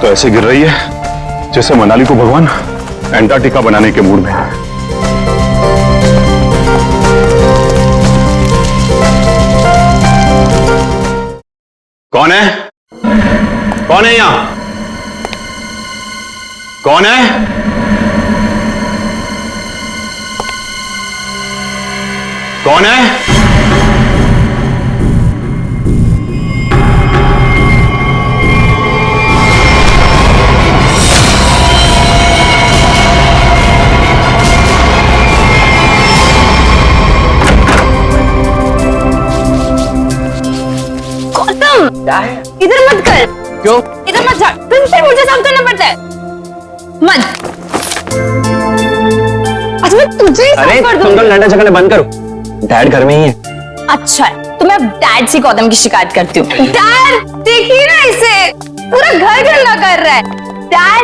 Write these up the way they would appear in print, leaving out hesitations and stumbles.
तो ऐसे गिर रही है जैसे मनाली को भगवान एंटार्क्टिका बनाने के मूड में है। कौन है? कौन है यहां? कौन है? कौन है? क्या है? इधर मत कर। क्यों? इधर मत जा, तुमसे मुझे साफ करना पड़ता है। मत। अच्छा मैं तुझे ही साफ कर दूंगी। तुम तो लड़ना झगड़ना बंद करो, डैड घर में ही है। अच्छा तो मैं अब डैड से गौतम की शिकायत करती हूँ। डैड देखिए ना इसे, पूरा घर गंदा कर रहा है। Dad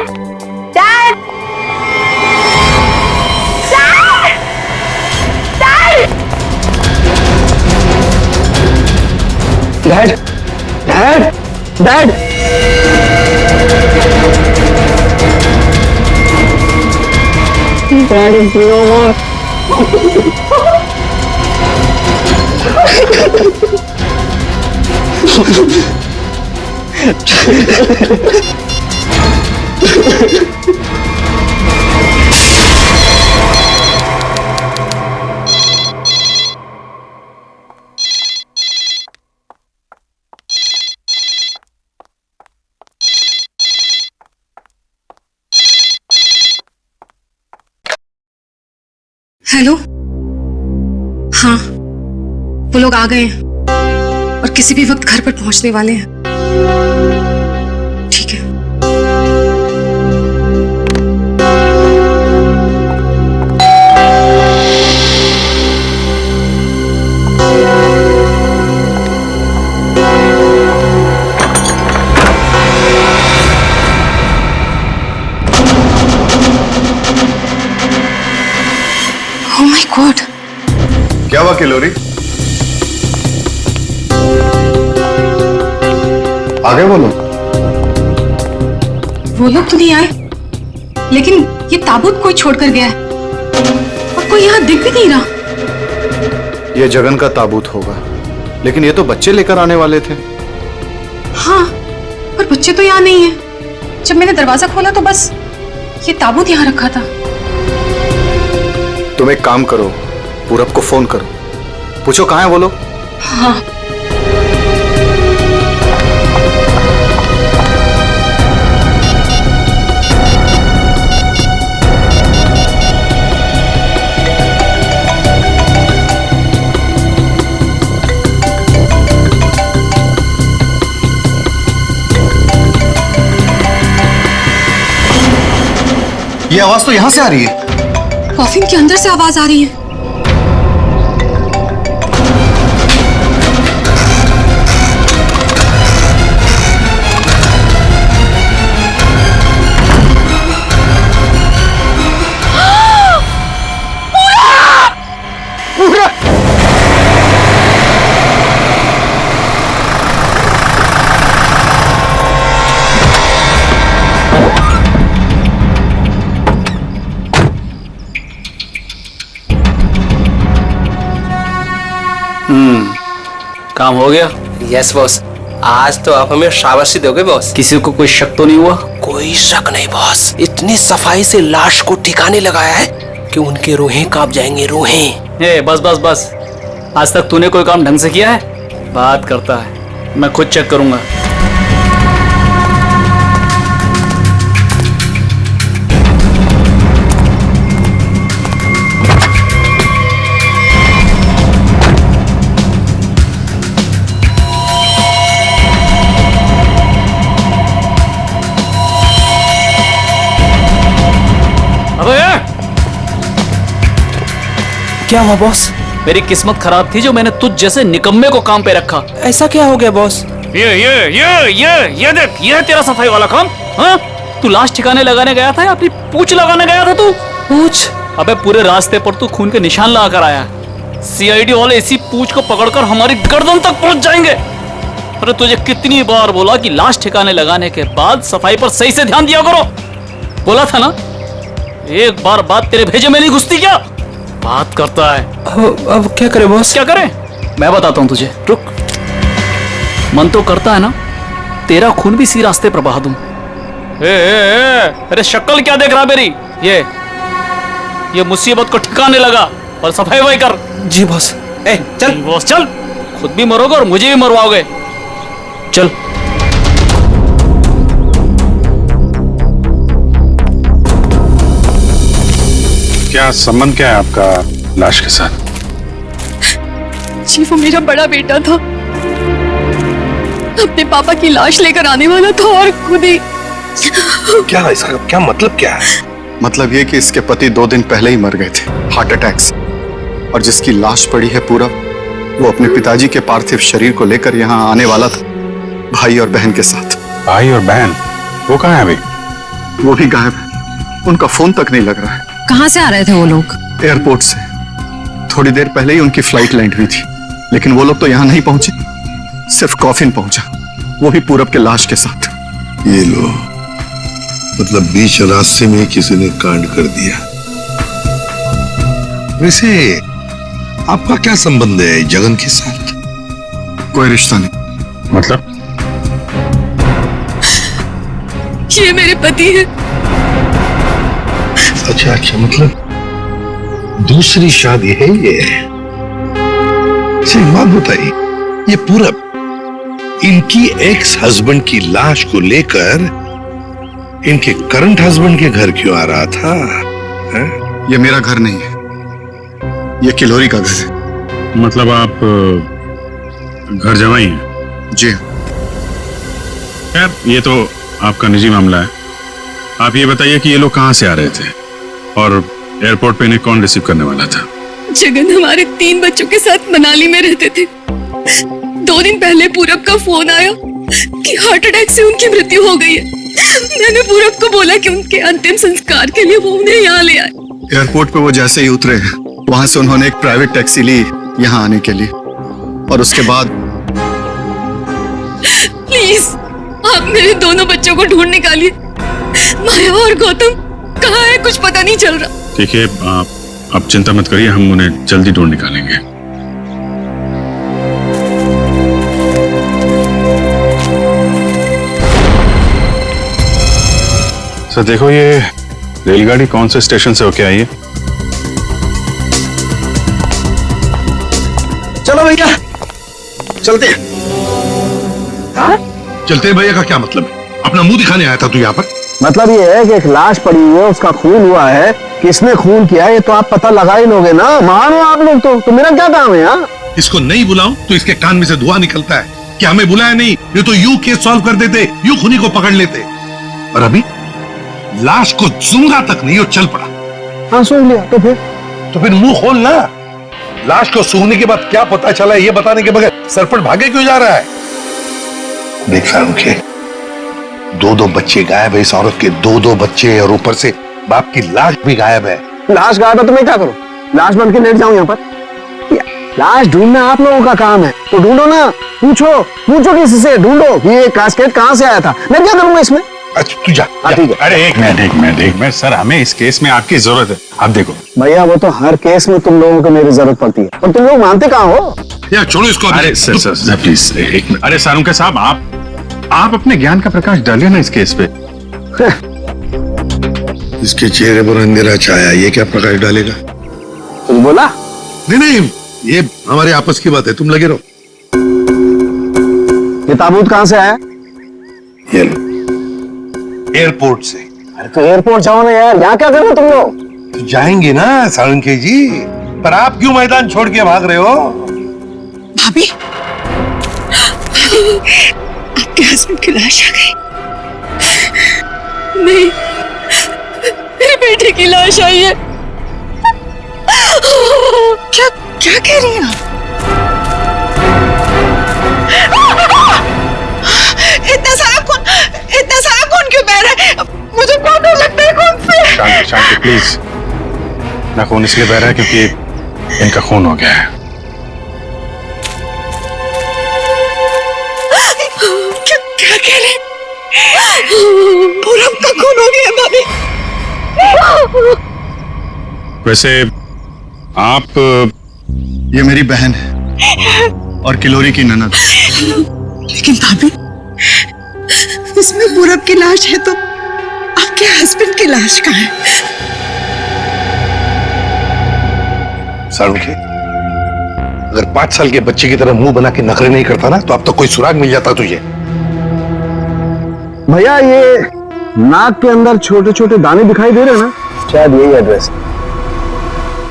dad dad dad dad dad is no more. Hello, हाँ वो लोग आ गए हैं और किसी भी वक्त घर पर पहुंचने वाले हैं। ठीक है। ओह माय गॉड, क्या हुआ किलोरी? आ गए वो लोग? वो लोग तो नहीं आए, लेकिन ये ताबूत कोई छोड़कर गया है और कोई यहाँ दिख भी नहीं रहा। ये जगन का ताबूत होगा, लेकिन ये तो बच्चे लेकर आने वाले थे। हाँ, पर बच्चे तो यहाँ नहीं है। जब मैंने दरवाजा खोला तो बस ये ताबूत यहाँ रखा था। तुम एक काम करो, पूरब को फोन करो, पूछो कहाँ है वो लोग। हाँ। ये आवाज तो यहाँ से आ रही है। कॉफिन के अंदर से आवाज आ रही है। काम हो गया? यस बॉस, आज तो आप हमें शाबाशी दोगे बॉस। किसी को कोई शक तो नहीं हुआ? कोई शक नहीं बॉस, इतनी सफाई से लाश को ठिकाने लगाया है कि उनके रूहें कांप जाएंगे, रूहें। ए बस बस बस, आज तक तूने कोई काम ढंग से किया है? बात करता है, मैं खुद चेक करूंगा। क्या हुआ बॉस? मेरी किस्मत खराब थी जो मैंने तुझ जैसे निकम्मे को काम पे रखा। ऐसा क्या हो गया बॉस? ये देख, ये है तेरा सफाई वाला काम। हाँ, तू लाश ठिकाने लगाने गया था या अपनी पूंछ लगाने गया था तू? पूछ? अबे पूरे रास्ते पर तू खून के निशान लगा कर आया। सीआईडी वाले इसी पूंछ को पकड़कर हमारी गर्दन तक पहुंच जाएंगे। अरे तुझे कितनी बार बोला कि लाश ठिकाने लगाने के बाद सफाई पर सही से ध्यान दिया करो। बोला था ना, एक बार बात तेरे भेजे में नहीं घुसती क्या? बात करता है। अब क्या करे बॉस? क्या करे? मैं बताता हूं तुझे, रुक। मन तो करता है ना तेरा खून भी इसी रास्ते पर बहा दूं। अरे शक्ल क्या देख रहा मेरी? ये मुसीबत को ठिकाने लगा और सफाई वही कर। जी बॉस। चल बॉस चल, खुद भी मरोगे और मुझे भी मरवाओगे। चल। क्या संबंध क्या है आपका लाश के साथ? जी वो मेरा बड़ा बेटा था, अपने पापा की लाश लेकर आने वाला था और खुद ही। क्या इसका क्या मतलब क्या है? मतलब ये कि इसके पति 2 दिन पहले ही मर गए थे हार्ट अटैक से, और जिसकी लाश पड़ी है पूरा, वो अपने पिताजी के पार्थिव शरीर को लेकर यहाँ आने वाला था, भाई और बहन के साथ। भाई और बहन वो कहाँ है अभी? वो भी गायब है, उनका फोन तक नहीं लग रहा है। कहाँ से आ रहे थे वो लोग? एयरपोर्ट से। थोड़ी देर पहले ही उनकी फ्लाइट लैंड हुई थी, लेकिन वो लोग तो यहाँ नहीं पहुंचे, सिर्फ कॉफिन पहुंचा, वो भी पूरब के लाश के साथ। ये लो, मतलब बीच रास्ते में किसी ने कांड कर दिया। वैसे आपका क्या संबंध है जगन के साथ? कोई रिश्ता नहीं। मतलब? ये मेरे पति है। अच्छा अच्छा, मतलब दूसरी शादी है ये? अच्छा एक बात बताइए, ये पूरब इनकी एक्स हस्बैंड की लाश को लेकर इनके करंट हस्बैंड के घर क्यों आ रहा था? है? ये मेरा घर नहीं है, ये किलोरी का घर है। मतलब आप घर जवाई हैं? जी खैर ये तो आपका निजी मामला है। आप ये बताइए कि ये लोग कहाँ से आ रहे थे और एयरपोर्ट पे इन्हें कौन रिसीव करने वाला था? जगन हमारे 3 बच्चों के साथ मनाली में रहते थे। 2 दिन पहले पूरब का फोन आया कि हार्ट अटैक से उनकी मृत्यु हो गई है। मैंने पूरब को बोला कि उनके अंतिम संस्कार के लिए वो उन्हें यहाँ ले आए। एयरपोर्ट पे वो जैसे ही उतरे, वहां से उन्होंने एक प्राइवेट टैक्सी ली यहाँ आने के लिए, और उसके बाद। प्लीज आप मेरे दोनों बच्चों को ढूंढ निकालिए। माया और गौतम कहाँ है, कुछ पता नहीं चल रहा। ठीक है, आप चिंता मत करिए, हम उन्हें जल्दी ढूंढ निकालेंगे। सर देखो, ये रेलगाड़ी कौन से स्टेशन से होके आई है? चलो भैया चलते हैं। चलते हैं भैया का क्या मतलब है? अपना मुंह दिखाने आया था तू यहाँ पर? मतलब ये है कि एक लाश पड़ी हुई है, उसका खून हुआ है, किसने खून किया है ये तो आप पता लगा ही लोगे ना। महान हो आप लोग तो मेरा क्या काम है यहाँ? इसको नहीं बुलाऊं तो इसके कान में से धुआं निकलता है कि हमें बुलाया नहीं, ये तो यूं केस सॉल्व कर देते, यूं खूनी को पकड़ लेते। और अभी लाश को सूंघा तक नहीं और चल पड़ा। हाँ सूंघ लिया तो फिर मुंह खोल ना। लाश को सूंघने के बाद क्या पता चला ये बताने के बगैर सरपट भागे क्यों जा रहा है? देख फारूक, 2 बच्चे गायब है, इस औरत के 2 बच्चे, और ऊपर से बाप की लाश भी गायब है। लाश गायब है तो मैं क्या करूँ? लाश बन के लेट जाऊं यहाँ पर? लाश ढूंढना आप लोगों का काम है, तो ढूंढो ना। पूछो किसी से, ढूंढो ये कास्केट कहाँ से आया था। मैं क्या करूंगा इसमें? अच्छा तू जा। ठीक है। अरे एक मिनट सर, हमें इस केस में आपकी जरूरत है। आप देखो भैया, वो तो हर केस में तुम लोगों को मेरी जरूरत पड़ती है, और तुम लोग मानते कहाँ हो? यार छोड़ो इसको। अरे सर प्लीज एक मिनट। अरे सारुंके साहब, आप अपने ज्ञान का प्रकाश डालिए ना इस केस पे। इसके चेहरे पर अंधेरा छाया, ये क्या प्रकाश डालेगा? कुछ बोला? नहीं, ये हमारे आपस की बात है, तुम लगे रहो। ये ताबूत कहाँ से आया? ये लो, एयरपोर्ट से। अरे तो एयरपोर्ट जाओ ना यार, यहाँ क्या कर रहे हो तुम लोग? तो जाएंगे ना सारंगे जी, पर आप क्यों मैदान छोड़ के भाग रहे हो? भाभी, आपके हस्बैंड की लाश आ गई। नहीं, मेरे बेटे की लाश आई है। क्या कह रही हैं आप? इतना सारा खून क्यों बह रहा है? मुझे बहुत डर लगता है खून से। शांति प्लीज। ना खून इसलिए बह रहा है क्योंकि इनका खून हो गया है। पूरब का खून हो गया भाभी। वैसे आप ये मेरी बहन है और किलोरी की ननद। लेकिन भाभी, इसमें पूरब की लाश है तो आपके हस्बैंड की लाश कहाँ है? सारुखे, अगर 5 साल के बच्चे की तरह मुंह बना के नखरे नहीं करता ना तो अब तो कोई सुराग मिल जाता तुझे। भैया ये नाक के अंदर छोटे छोटे दाने दिखाई दे रहे हैं ना, शायद यही एड्रेस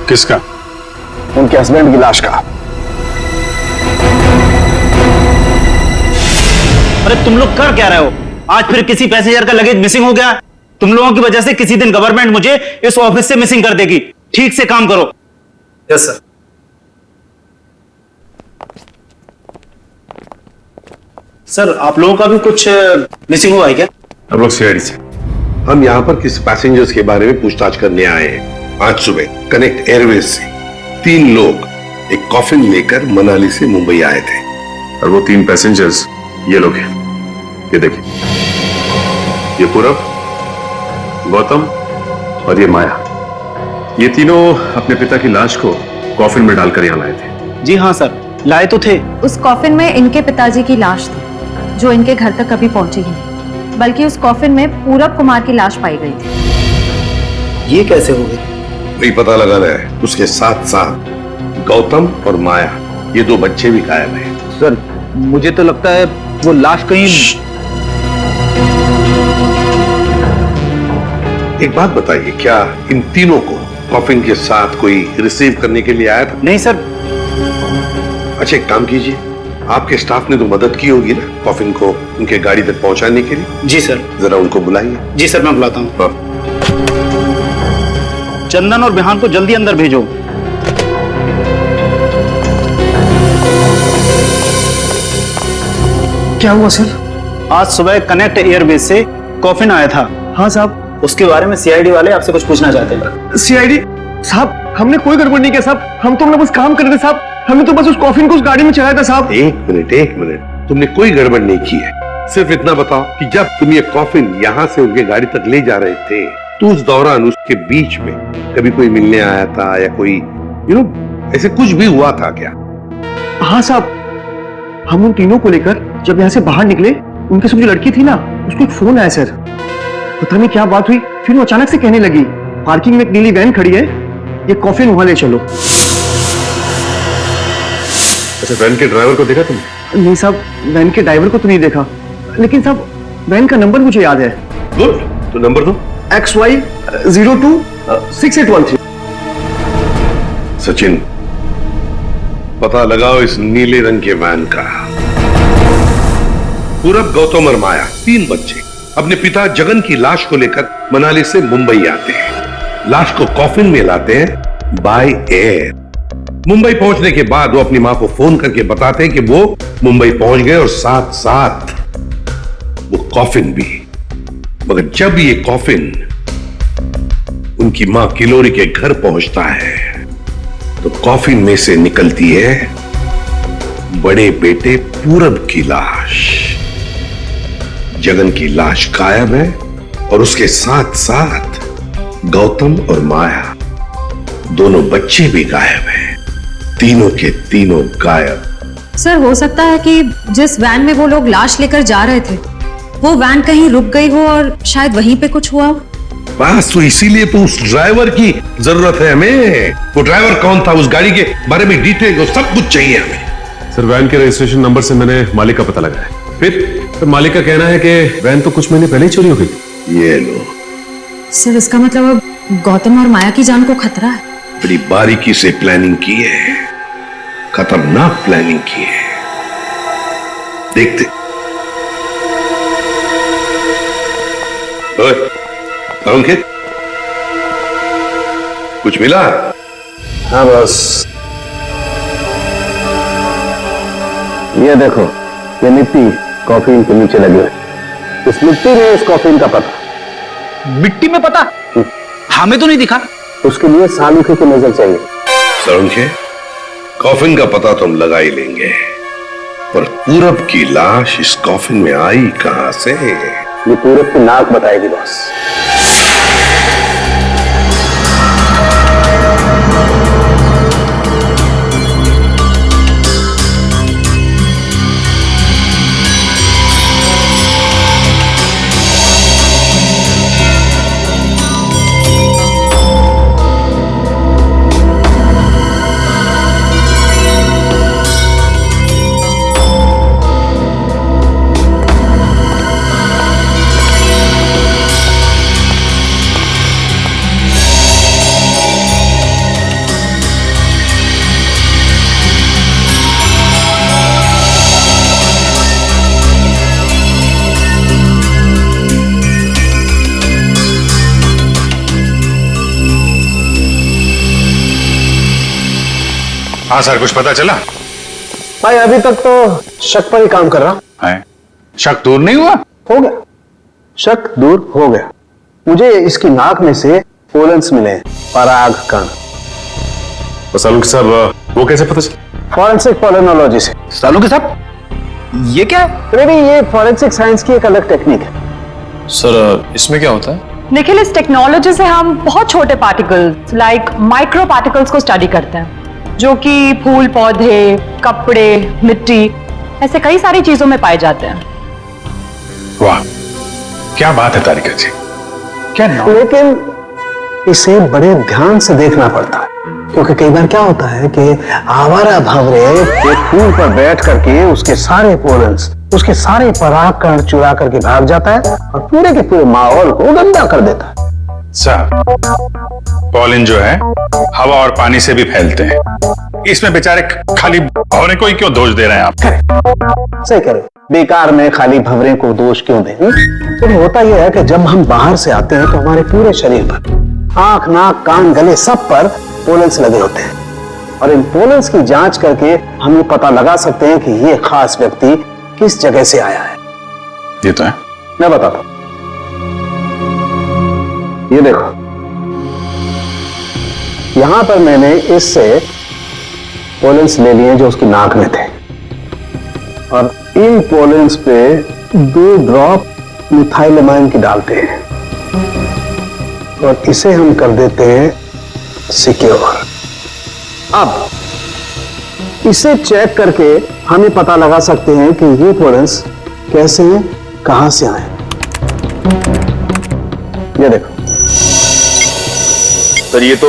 किसका? उनके हस्बैंड की लाश का। अरे तुम लोग कर क्या रहे हो? आज फिर किसी पैसेंजर का लगेज मिसिंग हो गया। तुम लोगों की वजह से किसी दिन गवर्नमेंट मुझे इस ऑफिस से मिसिंग कर देगी। ठीक से काम करो। Yes sir. सर आप लोगों का भी कुछ मिसिंग हुआ है क्या? हम लोग सीआईडी से। हम यहाँ पर किसी पैसेंजर्स के बारे में पूछताछ करने आए हैं। आज सुबह कनेक्ट एयरवेज से 3 लोग एक कॉफिन लेकर मनाली से मुंबई आए थे और वो 3 पैसेंजर्स ये लोग हैं। ये देखिए, ये पूरब, गौतम और ये माया। ये तीनों अपने पिता की लाश को कॉफिन में डालकर यहाँ लाए थे। जी हाँ सर, लाए तो थे। उस कॉफिन में इनके पिताजी की लाश थी जो इनके घर तक कभी पहुंची ही नहीं, बल्कि उस कॉफिन में पूरब कुमार की लाश पाई गई थी। ये कैसे हो गई? वही पता लगाना है। उसके साथ साथ गौतम और माया, ये 2 बच्चे भी गायब हैं। सर मुझे तो लगता है वो लाश कहीं। एक बात बताइए, क्या इन तीनों को कॉफिन के साथ कोई रिसीव करने के लिए आया था? नहीं सर। अच्छा एक काम कीजिए, आपके स्टाफ ने तो मदद की होगी ना कॉफिन को उनके गाड़ी तक पहुंचाने के लिए। जी सर। जरा उनको बुलाइए। जी सर, मैं बुलाता हूँ। हाँ। चंदन और बिहान को जल्दी अंदर भेजो। क्या हुआ सर? आज सुबह कनेक्ट एयरवेज से कॉफिन आया था। हाँ साहब। उसके बारे में सीआईडी वाले आपसे कुछ पूछना चाहते हैं। सीआईडी साहब, हमने कोई गड़बड़ नहीं किया साहब। हम तो अपना बस काम कर रहे थे साहब। हमने तो बस उस कॉफिन को उस गाड़ी में चढ़ाया था साहब। एक मिनट, तुमने कोई गड़बड़ नहीं की है। सिर्फ इतना बताओ कि जब तुम ये कॉफिन यहाँ से उनके गाड़ी तक ले जा रहे थे तो उस दौरान उसके बीच में कभी कोई मिलने आया था या कोई ऐसे कुछ भी हुआ था क्या? हाँ साहब, हम उन तीनों को लेकर जब यहाँ से बाहर निकले, उनके साथ जो लड़की थी ना, उसको एक फोन आया सर। पता नहीं क्या बात हुई, फिर वो अचानक से कहने लगी पार्किंग में एक नीली वैन खड़ी है, ये कॉफिन वहां ले चलो। अच्छा, वैन के ड्राइवर को देखा तुमने? नहीं साहब, वैन के ड्राइवर को तो नहीं देखा, लेकिन साहब वैन का नंबर मुझे याद है। गुड, तो नंबर दो। XY 02 6813। सचिन, पता लगाओ इस नीले रंग के वैन का। पूरब, गौतम और माया 3 बच्चे अपने पिता जगन की लाश को लेकर मनाली से मुंबई आते हैं। लाश को कॉफिन में लाते हैं बाय एयर। मुंबई पहुंचने के बाद वो अपनी मां को फोन करके बताते हैं कि वो मुंबई पहुंच गए और साथ साथ वो कॉफिन भी। मगर जब ये कॉफिन उनकी मां किलोरी के घर पहुंचता है तो कॉफिन में से निकलती है बड़े बेटे पूरब की लाश। जगन की लाश गायब है और उसके साथ साथ गौतम और माया, दोनों बच्चे भी गायब हैं। तीनों के तीनों गायब। सर हो सकता है कि जिस वैन में वो लोग लाश लेकर जा रहे थे, वो वैन कहीं रुक गई हो और शायद वहीं पे कुछ हुआ। बस तो इसीलिए तो उस ड्राइवर की जरूरत है हमें। वो ड्राइवर कौन था, उस गाड़ी के बारे में डिटेल, सब कुछ चाहिए हमें। सर, वैन के रजिस्ट्रेशन नंबर से मैंने मालिक का पता लगाया। फिर मालिक का कहना है कि वैन तो कुछ महीने पहले ही चोरी हो गई। ये लो सर, इसका मतलब अब गौतम और माया की जान को खतरा है। बड़ी बारीकी से प्लानिंग की है, खतरनाक प्लानिंग की है। देखते। अंकित, कुछ मिला? हाँ बस ये देखो, ये मिट्टी कॉफिन के नीचे लगी है। इस मिट्टी में इस कॉफिन का पता। मिट्टी में पता? हमें तो नहीं दिखा। उसके लिए सालूखे की नजर चाहिए। सालूखे, कॉफिन का पता तो हम लगा ही लेंगे, पर पूरब की लाश इस कॉफिन में आई कहां से? ये पूरब की नाक बताएगी बॉस। हाँ सर, कुछ पता चला? भाई अभी तक तो शक पर ही काम कर रहा है। शक दूर नहीं हुआ? हो गया, शक दूर हो गया। मुझे इसकी नाक में से पोलन्स मिले, पराग कण। सालुंके साहब वो कैसे पता चला? फॉरेंसिक पोलिनोलॉजी से। सालुंके साहब ये क्या है? बेबी ये फॉरेंसिक साइंस की एक अलग टेक्निक है। सर इसमें क्या होता है? निखिल, इस टेक्नोलॉजी से हम बहुत छोटे पार्टिकल्स लाइक माइक्रो पार्टिकल्स को स्टडी करते हैं, जो कि फूल, पौधे, कपड़े, मिट्टी, ऐसे कई सारी चीजों में पाए जाते हैं। वाह, क्या बात है तारिका जी, क्या नाम। लेकिन इसे बड़े ध्यान से देखना पड़ता है, क्योंकि कई बार क्या होता है कि आवारा भंवरे एक फूल पर बैठ करके उसके सारे पोलन्स, उसके सारे परागकण चुरा करके भाग जाता है और पूरे के पूरे माहौल को गंदा कर देता है। सर, पॉलिन जो है हवा और पानी से भी फैलते हैं, इसमें बेचारे खाली भंवरे को ही क्यों दोष दे रहे हैं आप? सही करो, बेकार में खाली भंवरे को दोष क्यों दें? तो होता यह है कि जब हम बाहर से आते हैं तो हमारे पूरे शरीर पर, आंख, नाक, कान, गले, सब पर पोलन्स लगे होते हैं, और इन पोलन्स की जांच करके हम ये पता लगा सकते हैं कि ये खास व्यक्ति किस जगह से आया है। ये तो है। मैं बताता हूं, ये देखो, यहां पर मैंने इससे पोलन्स ले लिए जो उसकी नाक में थे, और इन पोलन्स पे 2 ड्रॉप मिथाइलमाइन की डालते हैं और इसे हम कर देते हैं सिक्योर। अब इसे चेक करके हम ये पता लगा सकते हैं कि ये पोलन्स कैसे हैं, कहां से आए। ये देखो सर, ये तो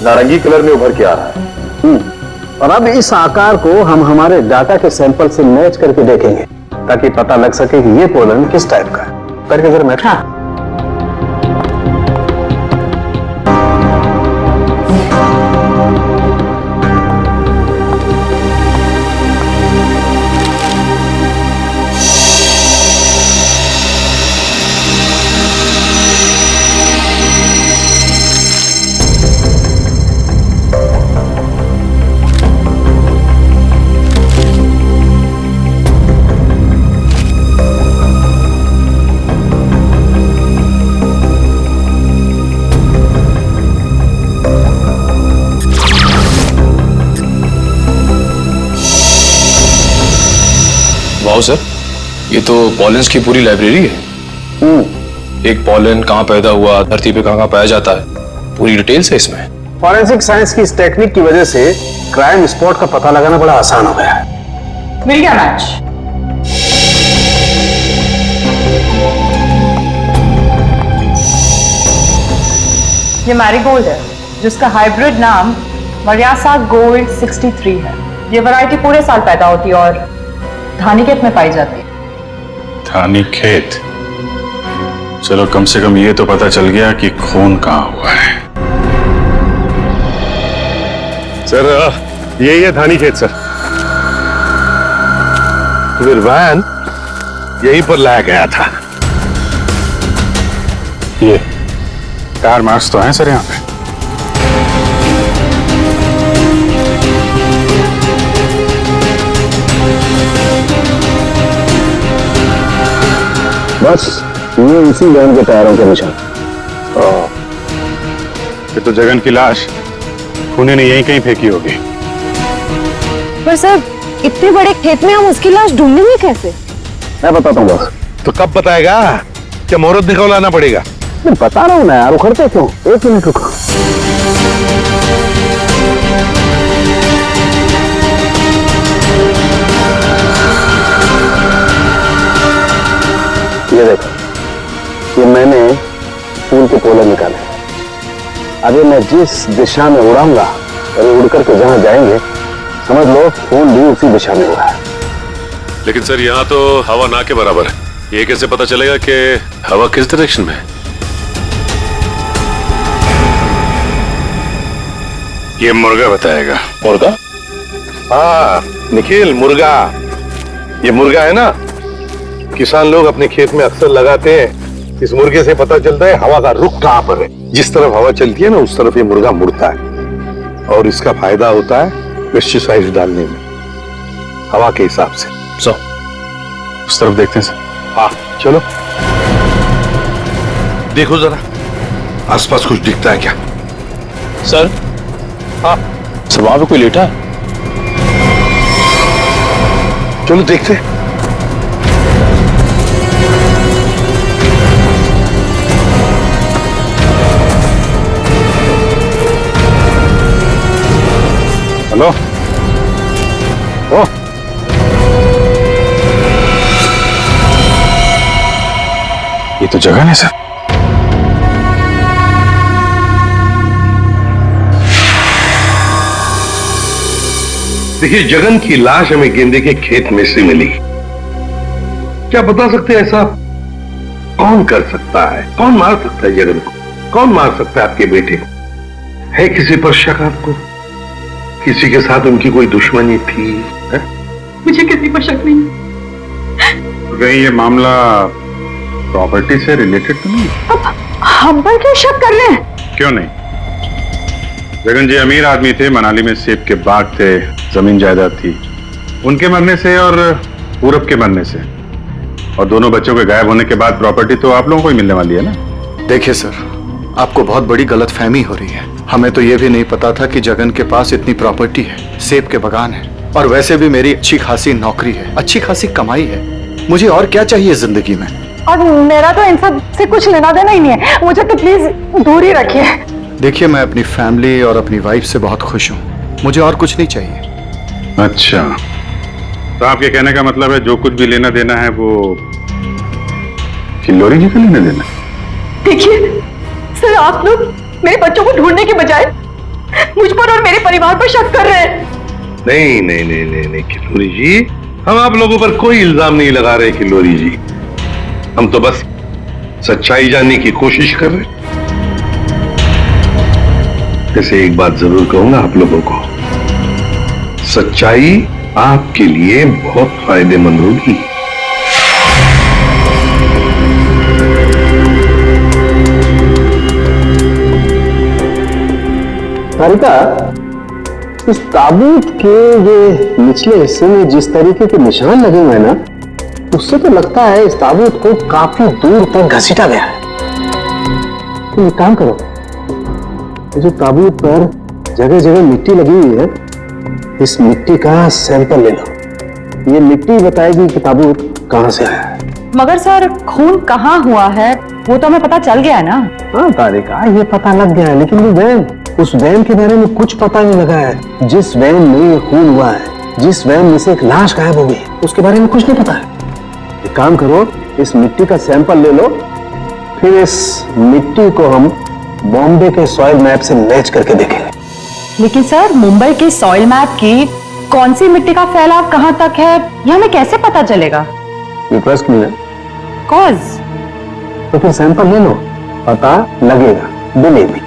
नारंगी कलर में उभर के आ रहा है। और अब इस आकार को हम हमारे डाटा के सैंपल से मैच करके देखेंगे, ताकि पता लग सके कि ये पोलन किस टाइप का है। करके जरा मैच। हाँ। वाओ सर, ये तो पॉलेंस की पूरी लाइब्रेरी है। एक पॉलन कहाँ पैदा हुआ, धरती पे कहाँ पाया जाता है, पूरी डिटेल्स है इसमें। फॉरेंसिक साइंस की इस टेक्निक की वजह से क्राइम स्पॉट का पता लगाना बड़ा आसान हो गया है। मिल गया मैच। ये मैरीगोल्ड है, जिसका हाइब्रिड नाम मरियासा गोल्ड 63 है। ये वैरायटी पूरे साल पैदा होती है और धानीखेत में पाई जाती है। धानीखेत? चलो कम से कम ये तो पता चल गया कि खून कहाँ हुआ है। सर यही है धानीखेत सर। फिर वैन यहीं पर लाया गया था। ये टायर मार्क्स तो हैं सर यहाँ पे। बस ये उसी वैन के टायरों के निशान। फिर तो जगन की लाश खूनी ने यहीं कहीं फेंकी होगी। पर सर, इतने बड़े खेत में हम उसकी लाश ढूंढेंगे कैसे? मैं बताता हूँ बस। तो कब बताएगा? क्या मुहूर्त निकलवाना पड़ेगा? बता रहा हूँ ना यार, उखड़ते क्यों? एक मिनट रुको। ये देखो, ये मैंने फूल के पोले निकाले। अभी मैं जिस दिशा में उड़ाऊंगा और उड़ करके जहां जाएंगे, समझ लो फूल भी उसी दिशा में उड़ा है। लेकिन सर यहाँ तो हवा ना के बराबर है, ये कैसे पता चलेगा कि हवा किस डायरेक्शन में है? ये मुर्गा बताएगा। मुर्गा? हाँ निखिल, मुर्गा। ये मुर्गा है ना, किसान लोग अपने खेत में अक्सर लगाते हैं। इस मुर्गे से पता चलता है हवा का रुख कहां पर है। जिस तरफ हवा चलती है ना, उस तरफ ये मुर्गा मुड़ता है और इसका फायदा होता है पेस्टिसाइड डालने में, हवा के हिसाब से। उस तरफ देखते हैं सर। हाँ चलो, देखो जरा आसपास कुछ दिखता है क्या? सर? हाँ सर, वहां पे कोई लेटा है? चलो देखते हैं। हेलो, ओ ये तो जगह है सर। देखिए, जगन की लाश हमें गेंदे के खेत में से मिली। क्या बता सकते हैं ऐसा कौन कर सकता है? कौन मार सकता है जगन को? कौन मार सकता है आपके बेटे को? है किसी पर शक आपको? किसी के साथ उनकी कोई दुश्मनी थी? है? मुझे किसी पर शक नहीं। कहीं ये मामला प्रॉपर्टी से रिलेटेड तो नहीं? अब हम पर क्यों शक कर रहे हैं? क्यों नहीं? जगन जी अमीर आदमी थे, मनाली में सेब के बाग थे, जमीन जायदाद थी। उनके मरने से और पूरब के मरने से और दोनों बच्चों के गायब होने के बाद प्रॉपर्टी तो आप लोगों को ही मिलने वाली है ना? देखिए सर, आपको बहुत बड़ी गलतफहमी हो रही है। हमें तो ये भी नहीं पता था कि जगन के पास इतनी प्रॉपर्टी है, सेब के बागान है, और वैसे भी मेरी अच्छी खासी नौकरी है, अच्छी खासी कमाई है। मुझे और क्या चाहिए जिंदगी में? और मेरा तो इन सब से कुछ लेना देना ही नहीं है, मुझे तो प्लीज दूर ही रखिए। देखिए, मैं अपनी फैमिली और अपनी वाइफ से बहुत खुश हूँ, मुझे और कुछ नहीं चाहिए। अच्छा, तो आपके कहने का मतलब है जो कुछ भी लेना देना है वो किल्लोरी जी का लेना देना? देखिए सर, आप लोग मेरे बच्चों को ढूंढने के बजाय मुझ पर और मेरे परिवार पर शक कर रहे हैं। नहीं नहीं नहीं नहीं नहीं किल्लोरी जी, हम आप लोगों पर कोई इल्जाम नहीं लगा रहे किल्लोरी जी। हम तो बस सच्चाई जानने की कोशिश कर रहे हैं। जैसे एक बात जरूर कहूंगा आप लोगों को, सच्चाई आपके लिए बहुत फायदेमंद होगी। सारिका, इस ताबूत के ये निचले हिस्से में जिस तरीके के निशान लगे हुए हैं ना, उससे तो लगता है इस ताबूत को काफी दूर तक घसीटा गया है। तो एक काम करो, ये जो ताबूत पर जगह जगह मिट्टी लगी हुई है, इस मिट्टी का सैंपल ले लो। ये मिट्टी बताएगी कि ताबूत कहां से आया है। मगर सर, खून कहाँ हुआ है वो तो हमें पता चल गया है ना? हाँ तारिका, ये पता लग गया है, लेकिन वो वैन, उस वैन के बारे में कुछ पता नहीं लगा है। जिस वैन में ये खून हुआ है, जिस वैन में से एक लाश गायब हो गई, उसके बारे में कुछ नहीं पता है। एक काम करो, इस मिट्टी का सैंपल ले लो, फिर इस मिट्टी को हम बॉम्बे के सॉइल मैप से मैच करके देखेंगे। लेकिन सर, मुंबई के सॉइल मैप की कौन सी मिट्टी का फैलाव कहाँ तक है, ये हमें कैसे पता चलेगा? ट्रस्ट मी है। कॉज? तो फिर सैंपल ले लो, पता लगेगा, बिलीव मी।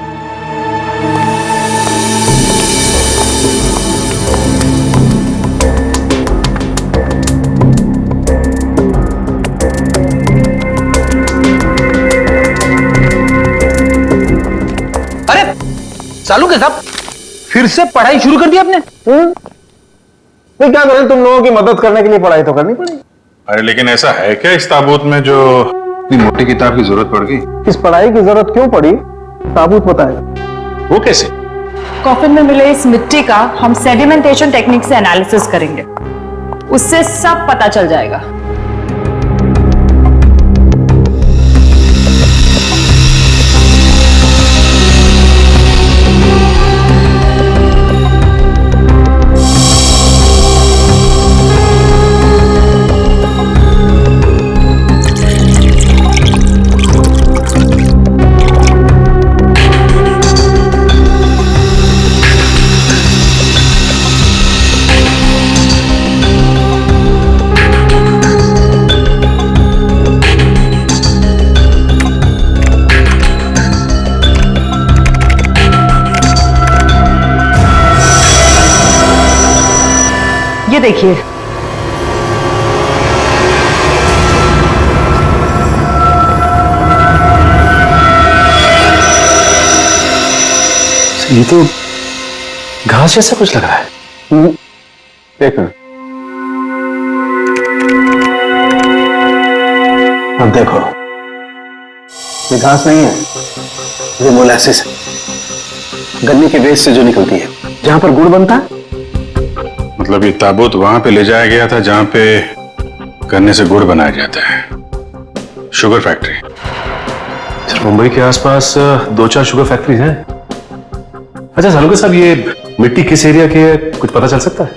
सालू के साहब, फिर से पढ़ाई शुरू कर दी आपने? नहीं, क्या करें, तुम लोगों की मदद करने के लिए पढ़ाई तो करनी पड़ेगी। अरे लेकिन ऐसा है क्या इस ताबूत में जो इतनी मोटी किताब की जरूरत पड़ गई? इस पढ़ाई की जरूरत क्यों पड़ी, ताबूत बताएगा। वो कैसे? कॉफिन में मिले इस मिट्टी का हम सेडिमेंटेशन टेक्निक से एनालिसिस करेंगे, उससे सब पता चल जाएगा। देखिए। ये तो घास जैसा कुछ लग रहा है। एक मिनट। अब देखो, ये घास नहीं है, ये मोलासिस है, गन्ने के वेस्ट से जो निकलती है, जहां पर गुड़ बनता है। मतलब ये ताबूत वहां पे ले जाया गया था जहां पे गन्ने से गुड़ बनाया जाता है, शुगर फैक्ट्री। सर, मुंबई के आसपास 2-4 शुगर फैक्ट्रीज हैं। अच्छा सालुका साहब, ये मिट्टी किस एरिया की है, कुछ पता चल सकता है?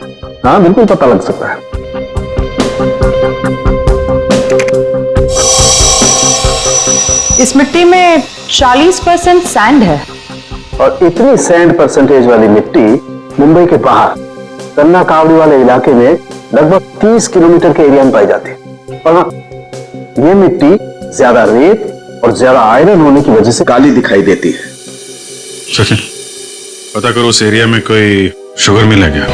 हाँ बिल्कुल पता लग सकता है। इस मिट्टी में 40% सैंड है। और इतनी सैंड परसेंटेज वाली मिट्टी मुंबई के बाहर गन्ना कावड़ी वाले इलाके में लगभग 30 किलोमीटर के एरिया में पाई जाती है। और हाँ, ये मिट्टी ज्यादा रेत और ज्यादा आयरन होने की वजह से काली दिखाई देती है। सचिन, पता करो उस एरिया में कोई शुगर मिल है क्या?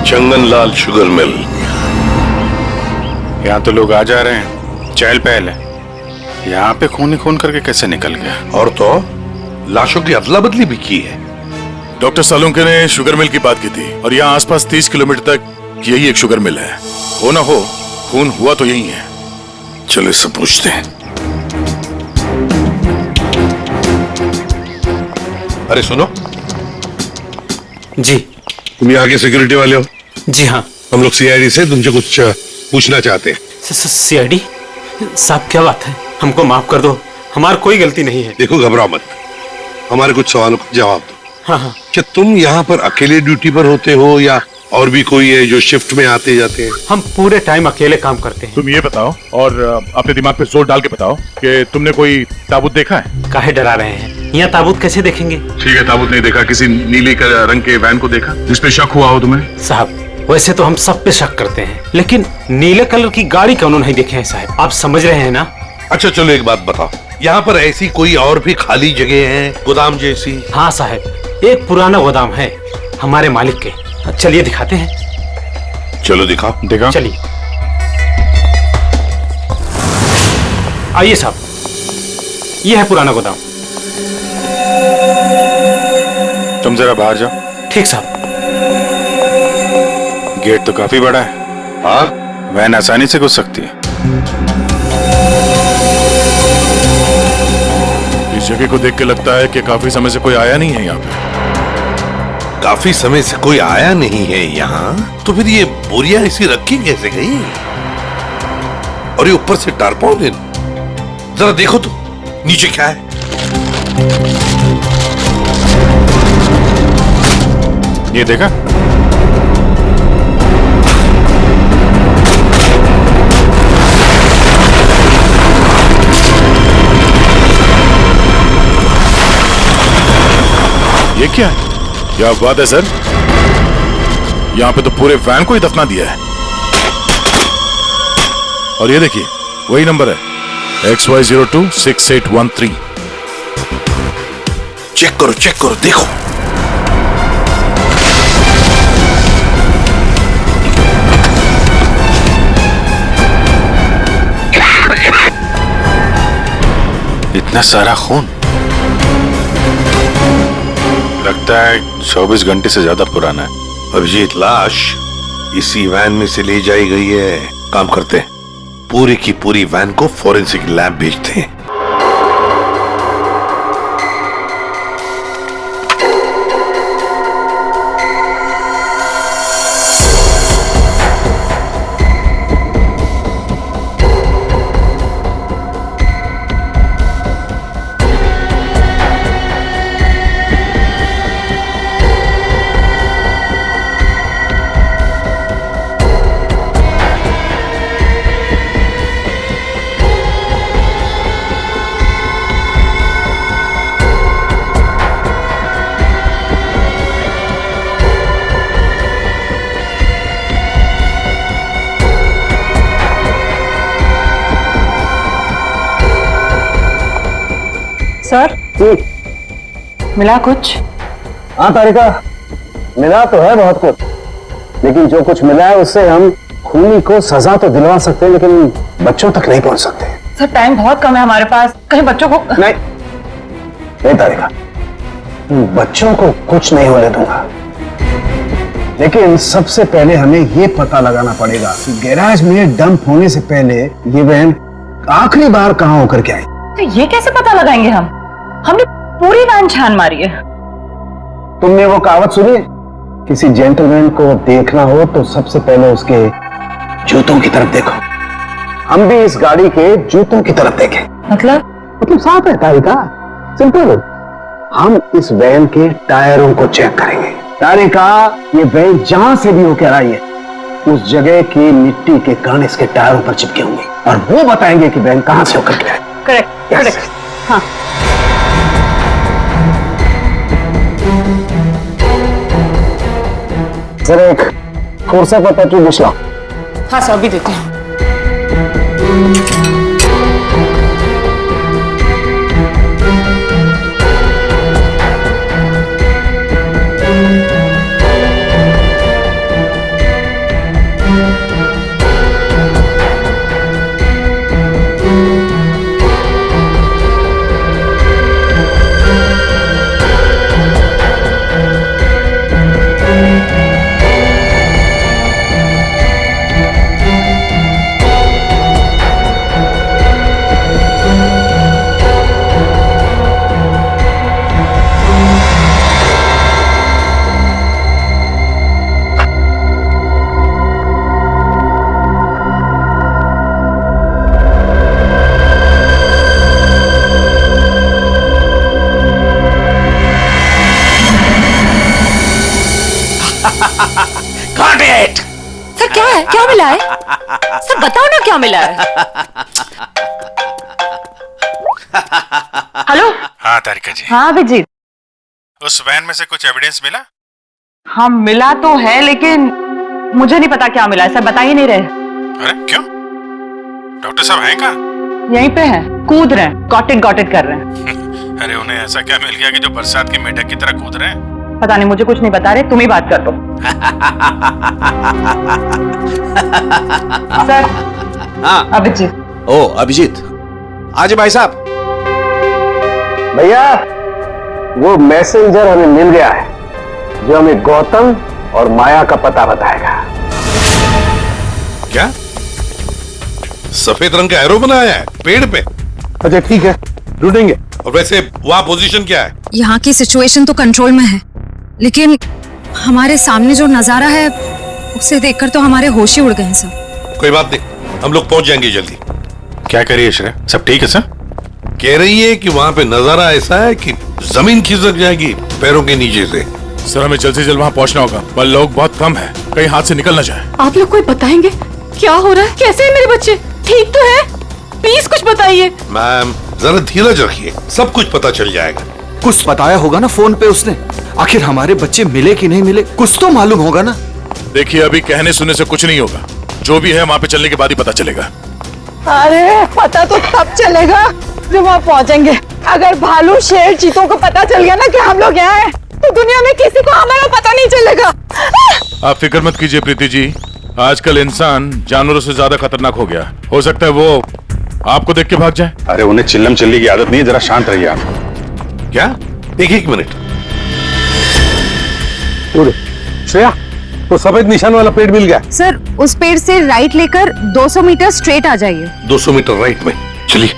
चंगनलाल शुगर मिल। यहाँ तो लोग आ जा रहे हैं, चहल पहल है। यहाँ पे खून ही खून करके कैसे निकल गया? और तो लाशों की अदला बदली भी की है। डॉक्टर सालुंके ने शुगर मिल की बात की थी और यहाँ आसपास 30 किलोमीटर तक यही एक शुगर मिल है। हो ना हो, खून हुआ तो यही है। चलो इससे पूछते हैं। अरे सुनो जी। तुम यहाँ के सिक्योरिटी वाले हो? जी हाँ। हम लोग सीआईडी से तुमसे कुछ पूछना चाहते हैं। सीआईडी साहब, क्या बात है? हमको माफ कर दो, हमारी कोई गलती नहीं है। देखो घबराओ मत, हमारे कुछ सवालों का जवाब दो। हाँ हाँ। क्या तुम यहाँ पर अकेले ड्यूटी पर होते हो या और भी कोई है जो शिफ्ट में आते जाते हैं? हम पूरे टाइम अकेले काम करते हैं। तुम ये बताओ और अपने दिमाग पे जोर डाल के बताओ कि तुमने कोई ताबूत देखा है? काहे डरा रहे हैं? यहाँ ताबूत कैसे देखेंगे? ठीक है, ताबूत नहीं देखा। किसी नीले रंग के वैन को देखा जिसपे शक हुआ हो तुम्हें? साहब, वैसे तो हम सब पे शक करते हैं, लेकिन नीले कलर की गाड़ी क्यों नहीं देखे हैं साहब? आप समझ रहे हैं ना? अच्छा चलो एक बात बताओ, यहाँ पर ऐसी कोई और भी खाली जगह है, गोदाम जैसी? हाँ साहब, एक पुराना गोदाम है हमारे मालिक के। चलिए दिखाते हैं। चलो दिखाओ। देखा? चलिए आइए साहब, ये है पुराना गोदाम। तुम जरा बाहर जाओ। ठीक साहब। गेट तो काफी बड़ा है। हाँ, वैन आसानी से घुस सकती है। इस जगह को देख के लगता है कि काफी समय से कोई आया नहीं है यहाँ पे। काफी समय से कोई आया नहीं है यहाँ, तो फिर ये बोरियां ऐसी रखी कैसे गई? और ये ऊपर से टारपॉलिन, जरा देखो तो नीचे क्या है। ये देखा? ये क्या है? क्या बात है सर, यहाँ पे तो पूरे वैन को ही दफना दिया है। और ये देखिए, वही नंबर है XY026813। चेक करो देखो। इतना सारा खून, लगता है 24 घंटे से ज्यादा पुराना है। अभिजीत, लाश इसी वैन में से ले जाई गई है। काम करते हैं, पूरी की पूरी वैन को फॉरेंसिक लैब भेजते हैं। सर मिला कुछ? हाँ तारिका, मिला तो है बहुत कुछ, लेकिन जो कुछ मिला है उससे हम खूनी को सजा तो दिलवा सकते हैं, लेकिन बच्चों तक नहीं पहुंच सकते। सर टाइम बहुत कम है हमारे पास, कहीं बच्चों को नहीं तारिका, बच्चों को कुछ नहीं होने दूंगा, लेकिन सबसे पहले हमें ये पता लगाना पड़ेगा कि गैराज में डंप होने से पहले ये वैन आखिरी बार कहां होकर के आई। तो ये कैसे पता लगाएंगे हम? हमने पूरी वैन छान मारी है। तुमने वो कहावत सुनी, किसी जेंटलमैन को देखना हो तो सबसे पहले उसके जूतों की तरफ देखो। हम भी इस गाड़ी के जूतों की तरफ देखें। मतलब साफ है तारिका, सिंपल। हम इस वैन के टायरों को चेक करेंगे। तारिका, ये वैन जहां से भी होकर आई है उस जगह की मिट्टी के कण इसके टायरों पर चिपके होंगे और वो बताएंगे कि वैन कहां से होकर के आई। Correct correct. हाँ सर एक कोर्सा का पेट्रोल बुश लाओ। हाँ सर अभी देते हैं। सर क्या है, क्या मिला है? सर बताओ ना क्या मिला है। हेलो। हाँ तारिका जी। हाँ अभिजीत। उस वैन में से कुछ एविडेंस मिला? हाँ मिला तो है, लेकिन मुझे नहीं पता क्या मिला है। सर बता ही नहीं रहे। अरे क्यों? डॉक्टर साहब हैं कहाँ? यहीं पे है, कूद रहे हैं, गॉट इट कर रहे हैं। अरे उन्हें ऐसा क्या मिल गया कि जो बरसात की मेढक की तरह कूद रहे हैं? पता नहीं, मुझे कुछ नहीं बता रहे, तुम ही बात कर दो। सर। हाँ अभिजीत। ओ अभिजीत, आज भाई साहब। भैया वो मैसेंजर हमें मिल गया है जो हमें गौतम और माया का पता बताएगा। क्या सफेद रंग का एरो बनाया है पेड़ पे? अच्छा ठीक है, ढूंढेंगे। और वैसे वहां पोजीशन क्या है? यहाँ की सिचुएशन तो कंट्रोल में है, लेकिन हमारे सामने जो नजारा है उसे देखकर तो हमारे होश ही उड़ गए हैं सर। कोई बात नहीं, हम लोग पहुंच जाएंगे जल्दी। क्या कह रही है श्रेया, सब ठीक है सर? कह रही है कि वहां पे नजारा ऐसा है कि जमीन खिसक जाएगी पैरों के नीचे से। सर हमें जल्द से जल्द वहां पहुंचना होगा, पर लोग बहुत कम है, कहीं हाथ से निकल ना जाए। आप लोग कोई बताएंगे क्या हो रहा है? कैसे है मेरे बच्चे? ठीक तो है? प्लीज कुछ बताइए। मैम जरा धीरज रखिए, सब कुछ पता चल जाएगा। कुछ बताया होगा ना फोन पे उसने। आखिर हमारे बच्चे मिले कि नहीं मिले, कुछ तो मालूम होगा ना। देखिए अभी कहने सुनने से कुछ नहीं होगा, जो भी है वहां पे चलने के बाद ही पता चलेगा। अरे पता तो तब चलेगा जब वहाँ पहुँचेंगे। अगर भालू शेर चीतों को पता चल गया ना कि हम लोग यहाँ हैं, तो दुनिया में किसी को हमारा पता नहीं चलेगा। आप फिक्र मत कीजिए प्रीति जी, आजकल इंसान जानवरों से ज्यादा खतरनाक हो गया। हो सकता है वो आपको देख के भाग जाए। अरे उन्हें चिल्लम चिल्ली की आदत नहीं है, जरा शांत रहिए आप। क्या? एक मिनट। श्रेया, तो सफेद निशान वाला पेड़ मिल गया। सर उस पेड़ से राइट लेकर 200 मीटर स्ट्रेट आ जाइए। 200 मीटर राइट में। चलिए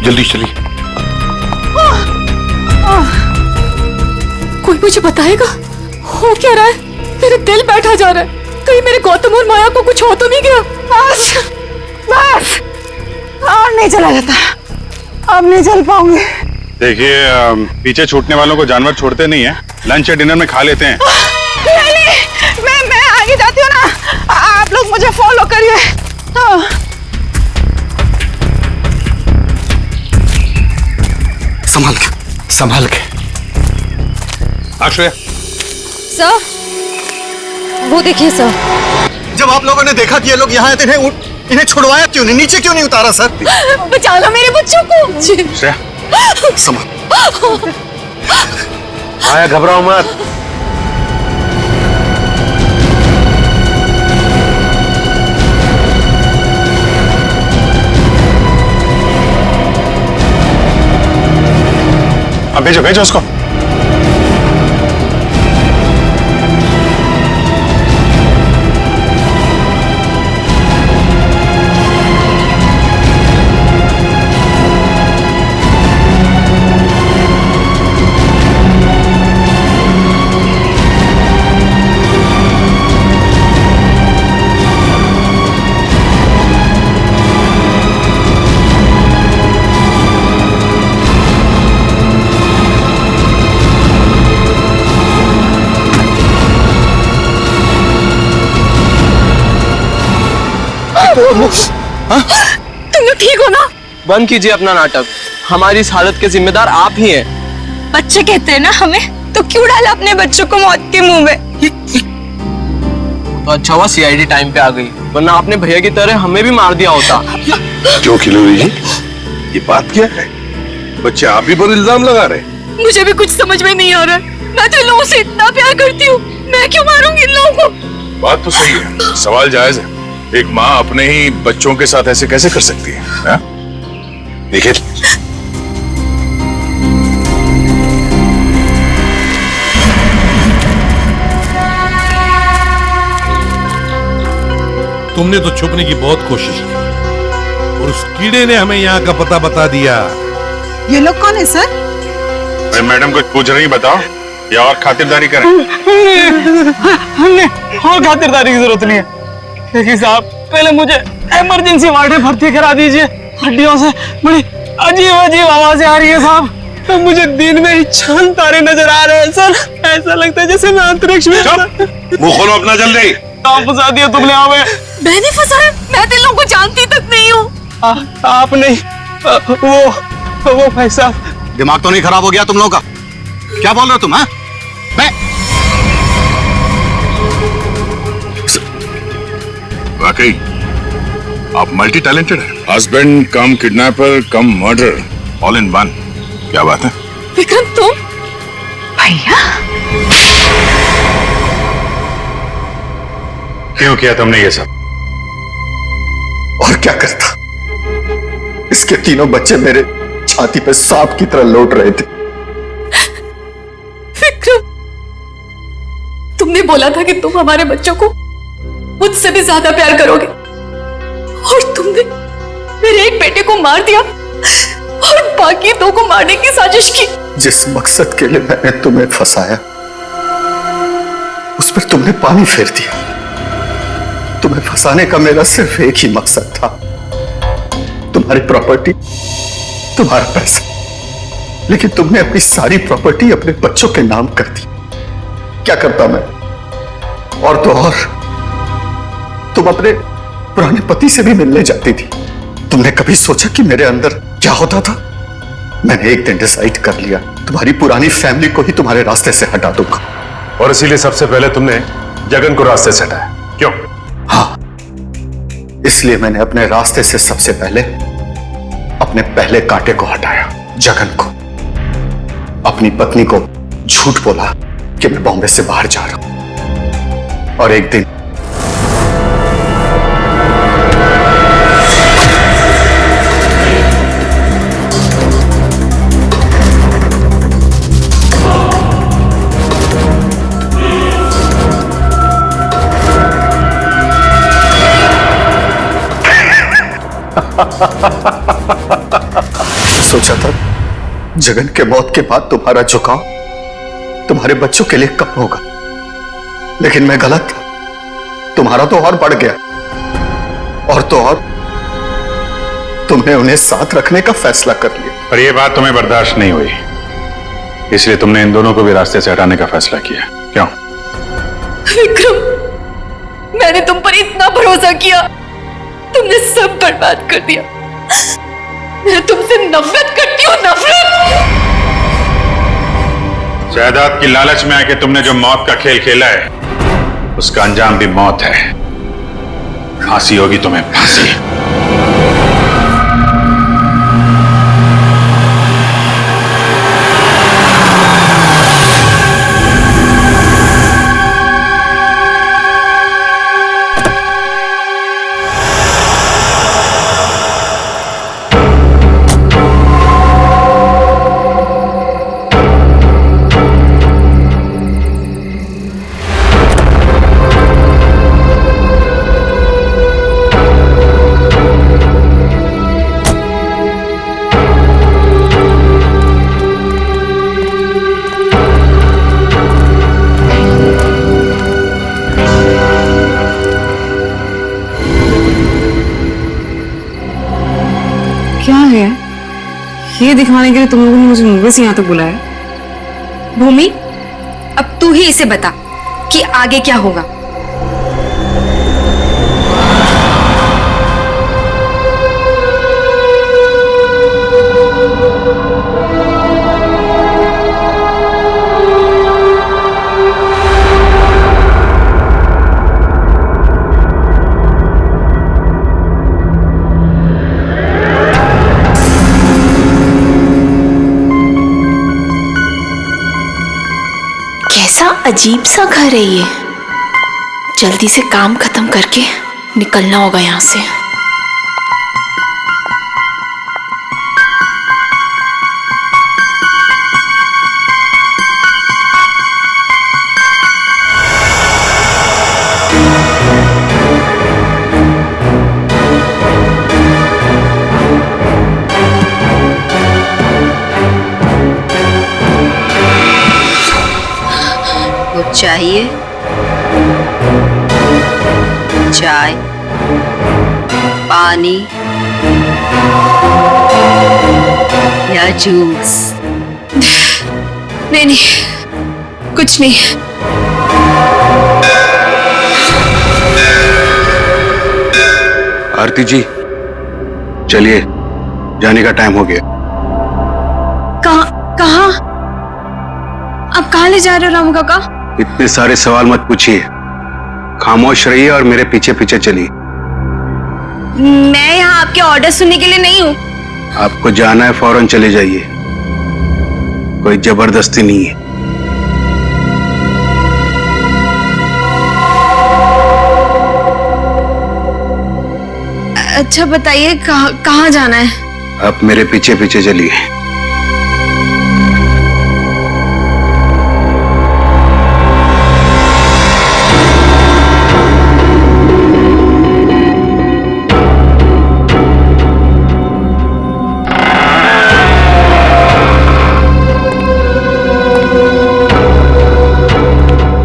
जल्दी चलिए। कोई मुझे बताएगा हो क्या रहा है? मेरे दिल बैठा जा रहा है, कहीं मेरे गौतम और माया को कुछ हो तो नहीं गया? बस और नहीं चला जाता, अब नहीं चल पाऊंगी। देखिए पीछे छूटने वालों को जानवर छोड़ते नहीं है, लंच या डिनर में खा लेते हैं। मैं आगे जाती हूँ ना, आप लोग मुझे फॉलो करिए। संभाल के। आश्रय सर वो देखिए सर। जब आप लोगों ने देखा कि ये लोग यहाँ आए थे, इन्हें छुड़वाया क्यों नहीं, नीचे क्यों नहीं उतारा सर? बचा लो मेरे बच्चों को। श्रेया आया, घबराओ मत। अब भेजो भेजो उसको। तुम लोग ठीक हो ना? बंद कीजिए अपना नाटक। हमारी इस हालत के जिम्मेदार आप ही हैं। बच्चे कहते हैं ना हमें, तो क्यों डाला अपने बच्चों को मौत के मुंह में? तो अच्छा हुआ सीआईडी टाइम पे आ गई, वरना आपने भैया की तरह हमें भी मार दिया होता। क्यों खिलोरी जी, ये बात क्या है? बच्चे आप ही पर इल्जाम लगा रहे? मुझे भी कुछ समझ में नहीं आ रहा। मैं तो इन लोगों से इतना प्यार करती हूँ, मैं क्यों मारूंगी इन लोगों को? बात तो सही है, सवाल जायज है। एक माँ अपने ही बच्चों के साथ ऐसे कैसे कर सकती है? देखिए, तुमने तो छुपने की बहुत कोशिश की और उस कीड़े ने हमें यहाँ का पता बता दिया। ये लोग कौन है सर? अरे मैडम कुछ पूछ रही बताओ, या और खातिरदारी करें? हमने और खातिरदारी की जरूरत नहीं है। देखिए साहब, पहले मुझे इमरजेंसी वार्ड में भर्ती करा दीजिए। हड्डियों से बड़ी अजीब अजीब आवाजें आ रही है साहब। तो मुझे दिन में ही चांद तारे नजर आ रहे हैं सर। ऐसा लगता है जैसे मैं अंतरिक्ष में। मुंह खोलो अपना जल्दी। आप फंसा दिया तुमने हमें। मैंने फंसाया? मैं तो इन लोगों को जानती तक नहीं हूँ। आप नहीं, वो भाई साहब। दिमाग तो नहीं खराब हो गया तुम लोगों का? क्या बोल रहे हो तुम? हाँ, मैं वाकई आप मल्टी टैलेंटेड हैं। Husband come kidnapper come murder, all in one. क्या बात है? विक्रम तुम? भैया क्यों किया तुमने ये सब? और क्या करता? इसके तीनों बच्चे मेरे छाती पे सांप की तरह लौट रहे थे। विक्रम, तुमने बोला था कि तुम हमारे बच्चों को मुझसे भी ज्यादा प्यार करोगे, और तुमने मेरे एक बेटे को मार दिया और बाकी दो को मारने की साजिश की। जिस मकसद के लिए मैंने तुम्हें फंसाया, उस पर तुमने पानी फेर दिया। तुम्हें फंसाने का मेरा सिर्फ एक ही मकसद था, तुम्हारी प्रॉपर्टी, तुम्हारा पैसा। लेकिन तुमने अपनी सारी प्रॉपर्टी अपने बच्चों के नाम कर दी। क्या करता मैं? और तो और तुम अपने पुराने पति से भी मिलने जाती थी। तुमने कभी सोचा कि मेरे अंदर क्या होता था? मैंने एक दिन डिसाइड कर लिया, तुम्हारी पुरानी फैमिली को ही तुम्हारे रास्ते से हटा दूंगा। और इसीलिए सबसे पहले तुमने जगन को रास्ते से हटाया, क्यों? हाँ, इसलिए मैंने अपने रास्ते से सबसे पहले अपने पहले कांटे को हटाया, जगन को। अपनी पत्नी को झूठ बोला कि मैं बॉम्बे से बाहर जा रहा हूं, और एक दिन सोचा था जगन के मौत के बाद तुम्हारा झुकाव तुम्हारे बच्चों के लिए कम होगा, लेकिन मैं गलत था। तुम्हारा तो और बढ़ गया, और तो और तुमने उन्हें साथ रखने का फैसला कर लिया। पर यह बात तुम्हें बर्दाश्त नहीं हुई, इसलिए तुमने इन दोनों को भी रास्ते से हटाने का फैसला किया, क्यों? विक्रम, मैंने तुम पर इतना भरोसा किया, तुमने सब बर्बाद कर दिया। मैं तुमसे नफरत करती हूँ, नफरत। जायदाद की लालच में आके तुमने जो मौत का खेल खेला है, उसका अंजाम भी मौत है। फांसी होगी तुम्हें, फांसी। ये दिखाने के लिए तुम लोगों ने मुझे मुंबई से यहाँ तक बुलाया। भूमि, अब तू ही इसे बता कि आगे क्या होगा। कैसा अजीब सा घर है ये। जल्दी से काम खत्म करके निकलना होगा यहाँ से। चाहिए चाय, पानी या जूस? नहीं नहीं, कुछ नहीं। आरती जी, चलिए, जाने का टाइम हो गया। कहाँ? आप कहाँ ले जा रहे हो रामू काका? इतने सारे सवाल मत पूछिए, खामोश रहिए और मेरे पीछे पीछे चलिए। मैं यहाँ आपके ऑर्डर सुनने के लिए नहीं हूँ। आपको जाना है, फौरन चले जाइए, कोई जबरदस्ती नहीं है। अच्छा बताइए, कहाँ जाना है? आप मेरे पीछे पीछे चलिए।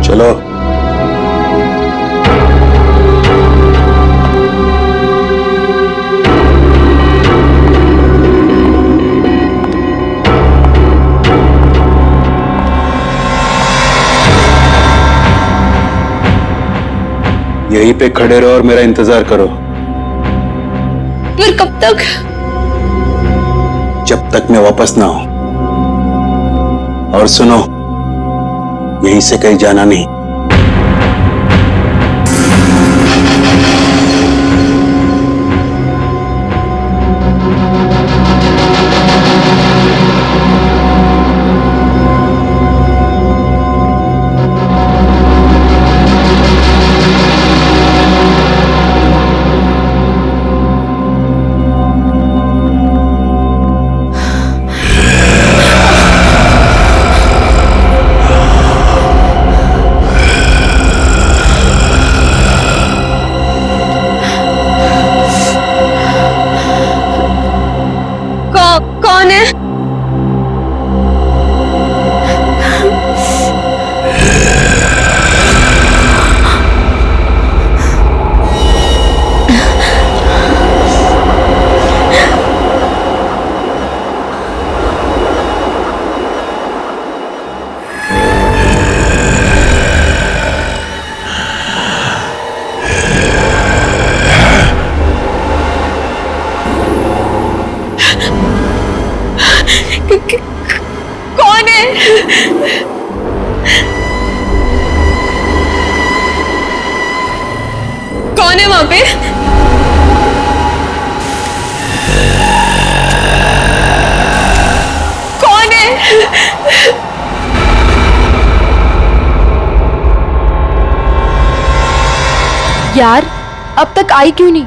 चलो। यहीं पे खड़े रहो और मेरा इंतजार करो। फिर कब तक? जब तक मैं वापस ना आऊं। और सुनो, यहीं से कहीं जाना नहीं। कौन है? कौन है? कौन है वहां पे? कौन है? यार, अब तक आई क्यों नहीं?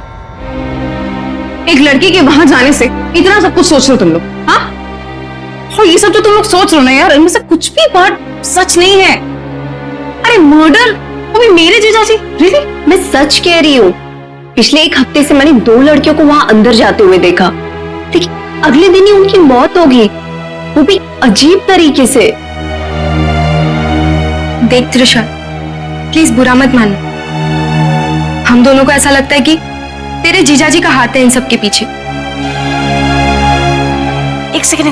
एक लड़की के वहां जाने से इतना सब कुछ सोच रहे हो तुम लोग? हाँ, और ये सब जो तुम लोग सोच रहे हो ना यार, इनमें से कुछ भी बात सच नहीं है। अरे मर्डर, वो भी मेरे जीजाजी? रियली? मैं सच कह रही हूँ। पिछले एक हफ्ते से मैंने 2 लड़कियों को वहां अंदर जाते हुए देखा, लेकिन अगले दिन ही उनकी मौत हो गई, वो भी अजीब तरीके से। देख त्रिशा, प्लीज बुरा मत मानो। हम दोनों को ऐसा लगता है कि तेरे जीजाजी का हाथ है इन सब के पीछे। एक सेकेंड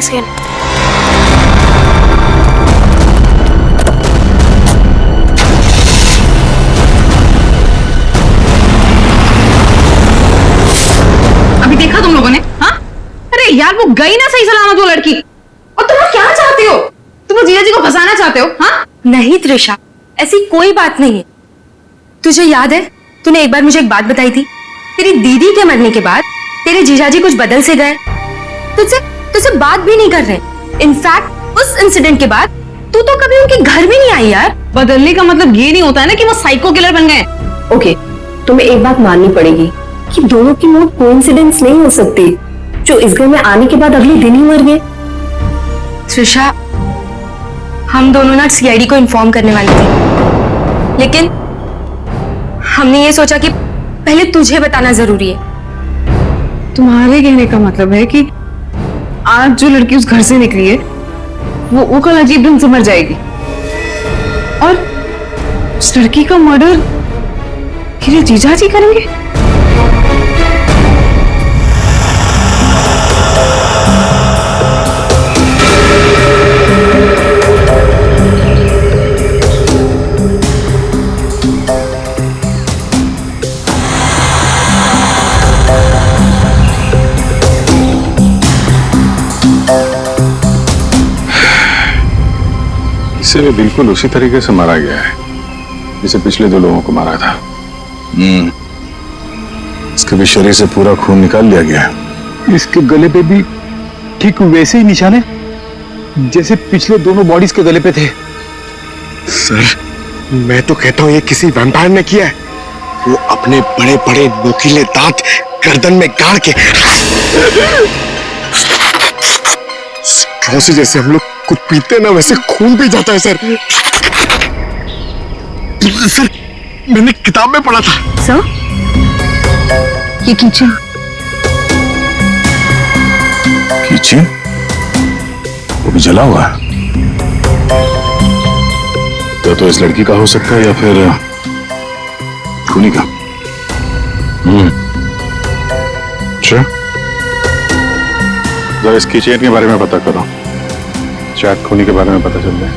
अभी देखा तुम लोगों ने? हाँ, अरे यार वो गई ना सही सलामत वो लड़की। और तुम लोग क्या चाहते हो? तुम लोग जीजा जी को फंसाना चाहते हो? हाँ नहीं त्रिशा, ऐसी कोई बात नहीं है। तुझे याद है तूने एक बार मुझे एक बात बताई थी, तेरी दीदी के मरने के बाद तेरे जीजाजी कुछ बदल से गए, तुझसे बात भी नहीं कर रहे। इनफैक्ट उस इंसिडेंट के बाद तू तो कभी उनके घर भी नहीं आई यार। बदलने का मतलब ये नहीं होता है ना कि वो साइको किलर बन गए। ओके, तुम्हें एक बात माननी पड़ेगी कि दोनों की मौत कोइंसिडेंस नहीं हो सकती, जो इस घर में आने के बाद अगले दिन ही मर गए। त्रिशा, हम दोनों ना सीआईडी को इन्फॉर्म करने वाले थे, लेकिन हमने ये सोचा कि पहले तुझे बताना जरूरी है। तुम्हारे कहने का मतलब है कि आज जो लड़की उस घर से निकली है वो कल अजीब ढंग से मर जाएगी, और उस लड़की का मर्डर मेरे जीजा जी करेंगे? इसे भी बिल्कुल उसी तरीके से मारा गया है जैसे पिछले 2 लोगों को मारा था। इसके भी शरीर से पूरा खून निकाल लिया गया है। इसके गले पे भी ठीक वैसे ही निशान है जैसे पिछले दोनों बॉडीज के गले पे थे। सर, मैं तो कहता हूँ ये किसी वैम्पायर ने किया है। वो अपने बड़े बड़े नुकीले दांत गर्दन में गाड़ के स्ट्रॉ से जैसे हम लोग कुछ पीते ना वैसे खून पी जाता है सर। सर, मैंने किताब में पढ़ा था। सर, ये किचन वो भी जला हुआ है। तो इस लड़की का हो सकता है या फिर खूनी का। अच्छा, जरा इसकी चेन के बारे में पता करो, शायद खूनी के बारे में पता चल जाए।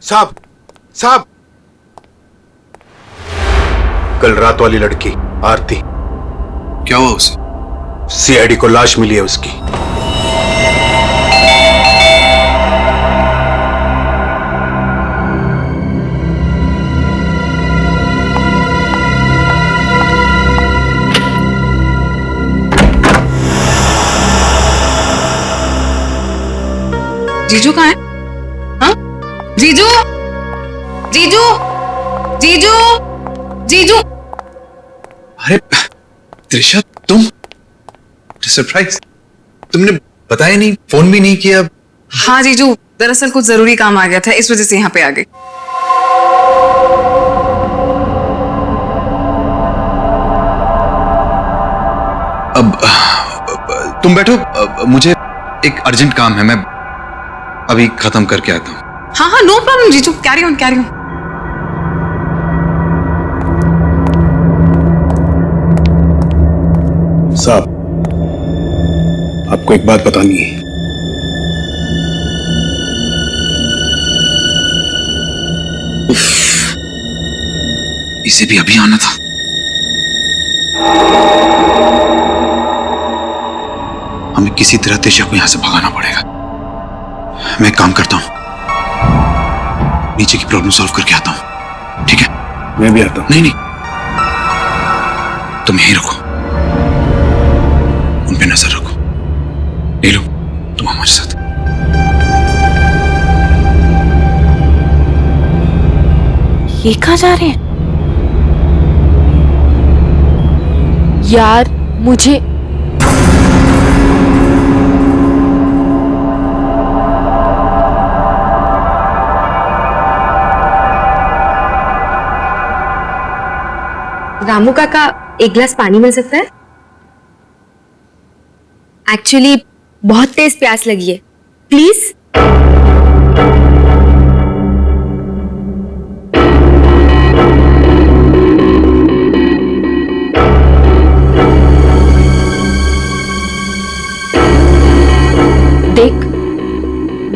सब साहब, कल रात वाली लड़की आरती, क्या हुआ उसे? सीआईडी को लाश मिली है उसकी। जीजू कहाँ है? हाँ? जीजू, जीजू, जीजू, जीजू। अरे त्रिशा, तुम सरप्राइज, तुमने बताया नहीं, फोन भी नहीं किया। हाँ जीजू, दरअसल कुछ जरूरी काम आ गया था, इस वजह से यहाँ पे आ गई। अब तुम बैठो, मुझे एक अर्जेंट काम है, मैं अभी खत्म करके आता हूँ। हाँ हाँ, नो प्रॉब्लम जीजू, कैरी ऑन कैरी ऑन। साहब, आपको एक बात बतानी है। इसे भी अभी आना था। हमें किसी तरह त्रिशा को यहां से भगाना पड़ेगा। मैं काम करता हूं, नीचे की प्रॉब्लम सॉल्व करके आता हूं, ठीक है? मैं भी आता हूं। नहीं, तुम यहीं रखो, उन पे नजर रखो। नीलू, तुम हमारे साथ। ये कहाँ जा रहे हैं? यार मुझे रामू काका, एक गिलास पानी मिल सकता है? एक्चुअली बहुत तेज प्यास लगी है, प्लीज।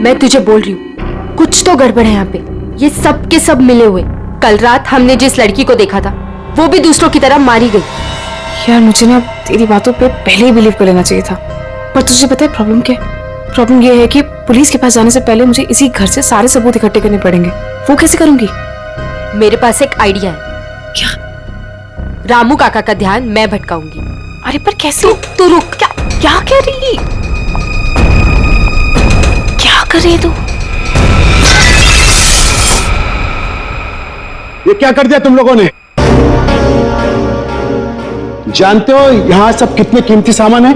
मैं तुझे बोल रही हूँ कुछ तो गड़बड़ है यहाँ पे। ये सब के सब मिले हुए। कल रात हमने जिस लड़की को देखा था वो भी दूसरों की तरह मारी गई। यार मुझे ना तेरी बातों पे पहले ही बिलीव कर लेना चाहिए था, पर तुझे पता है प्रॉब्लम क्या है? प्रॉब्लम ये है कि पुलिस के पास जाने से पहले मुझे इसी घर से सारे सबूत इकट्ठे करने पड़ेंगे। वो कैसे करूंगी? मेरे पास एक आइडिया है। क्या? रामू काका का ध्यान मैं भटकाऊंगी। अरे पर कैसे? तू रुक। क्या कर रही? क्या कर रही है तू? ये क्या कर दिया तुम लोगों ने? जानते हो यहां सब कितने कीमती सामान है?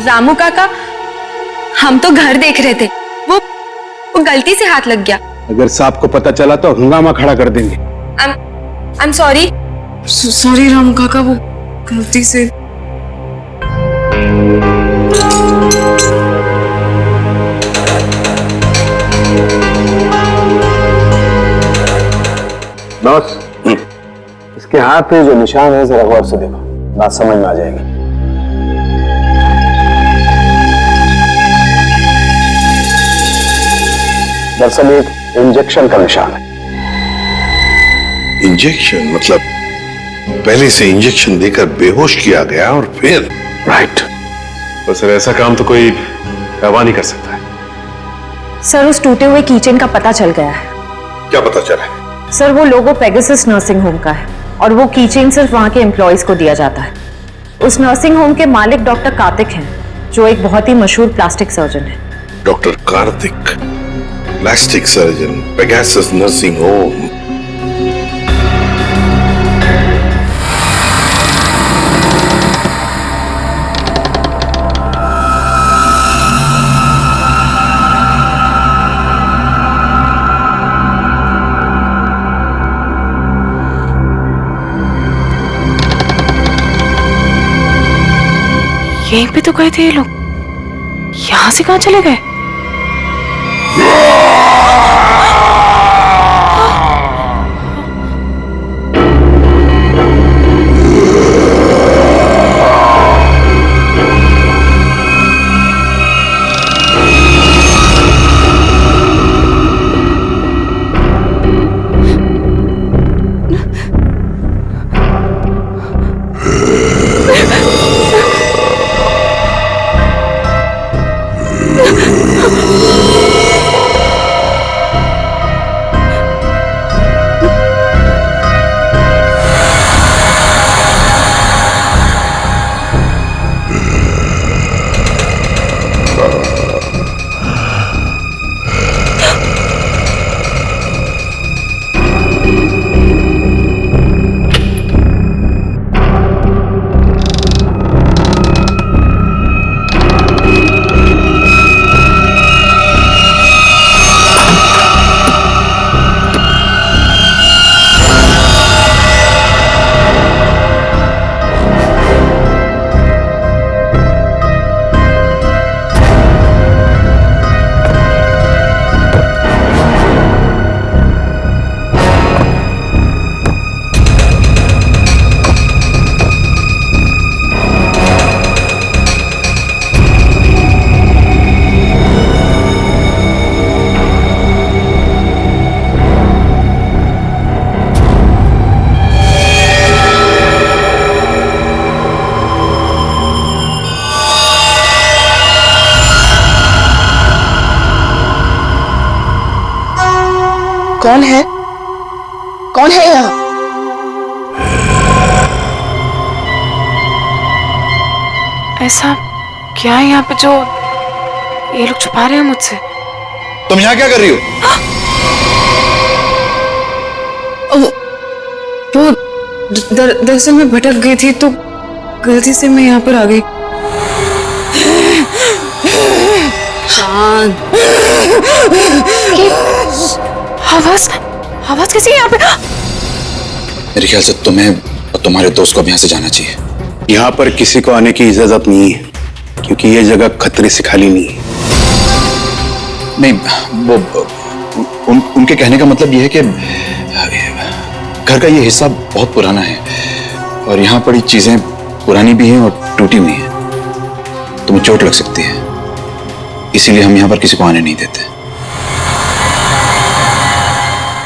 रामू काका, हम तो घर देख रहे थे, वो गलती से हाथ लग गया। अगर सांप को पता चला तो हंगामा खड़ा कर देंगे। I'm sorry। सॉरी रामू काका, वो गलती से। बॉस, इसके हाथ पे जो निशान है जरा गौर से देखो, बात समझ में आ जाएगी। दरअसल एक इंजेक्शन का निशान है। इंजेक्शन मतलब पहले से इंजेक्शन देकर बेहोश किया गया और फिर? राइट। तो सर ऐसा काम तो कोई गवाह नहीं कर सकता है। सर उस टूटे हुए कीचेन का पता चल गया है। क्या पता चला? सर वो लोगो पेगासस नर्सिंग होम का है और वो कीचेन सिर्फ वहां के एम्प्लॉयज को दिया जाता है। उस नर्सिंग होम के मालिक डॉक्टर कार्तिक हैं, जो एक बहुत ही मशहूर प्लास्टिक सर्जन है। Doctor Kartik, plastic surgeon, Pegasus nursing home. यहीं पे तो गए थे ये लोग, यहां से कहां चले गए? कौन है? कौन है यहाँ? ऐसा क्या है यहाँ पे जो ये लोग छुपा रहे हैं मुझसे? तुम यहाँ क्या कर रही हो? वो दरअसल मैं भटक गई थी तो गलती से मैं यहाँ पर आ गई। शांत। आवाज आवाज कैसी है यहाँ पे? मेरे ख्याल से तुम्हें और तुम्हारे दोस्त को अब यहाँ से जाना चाहिए। यहाँ पर किसी को आने की इजाजत नहीं है, क्योंकि ये जगह खतरे से खाली नहीं है। नहीं, वो उनके कहने का मतलब ये है कि घर का ये हिस्सा बहुत पुराना है और यहाँ पड़ी चीजें पुरानी भी हैं और टूटी हुई हैं। तुम्हें चोट लग सकती है, इसीलिए हम यहां पर किसी को आने नहीं देते।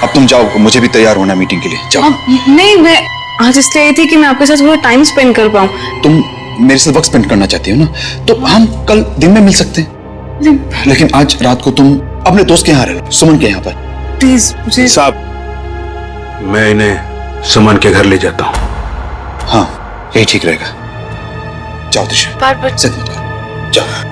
अब तुम जाओ, मुझे भी तैयार होना है मीटिंग के लिए। जाओ। नहीं, मैं आज इसलिए आई थी कि मैं आपके साथ थोड़ा टाइम स्पेंड कर पाऊं। तुम मेरे साथ वक्त स्पेंड करना चाहती हो ना, तो हम कल दिन में मिल सकते हैं, लेकिन आज रात को तुम अपने दोस्त के यहाँ रह लो, सुमन के यहाँ पर। प्लीज मुझे। साहब, मैं इन्हें सुमन के घर ले जाता हूँ। हाँ, यही ठीक रहेगा। जाओ दिशा, बार-बार जिद मत करो, जाओ।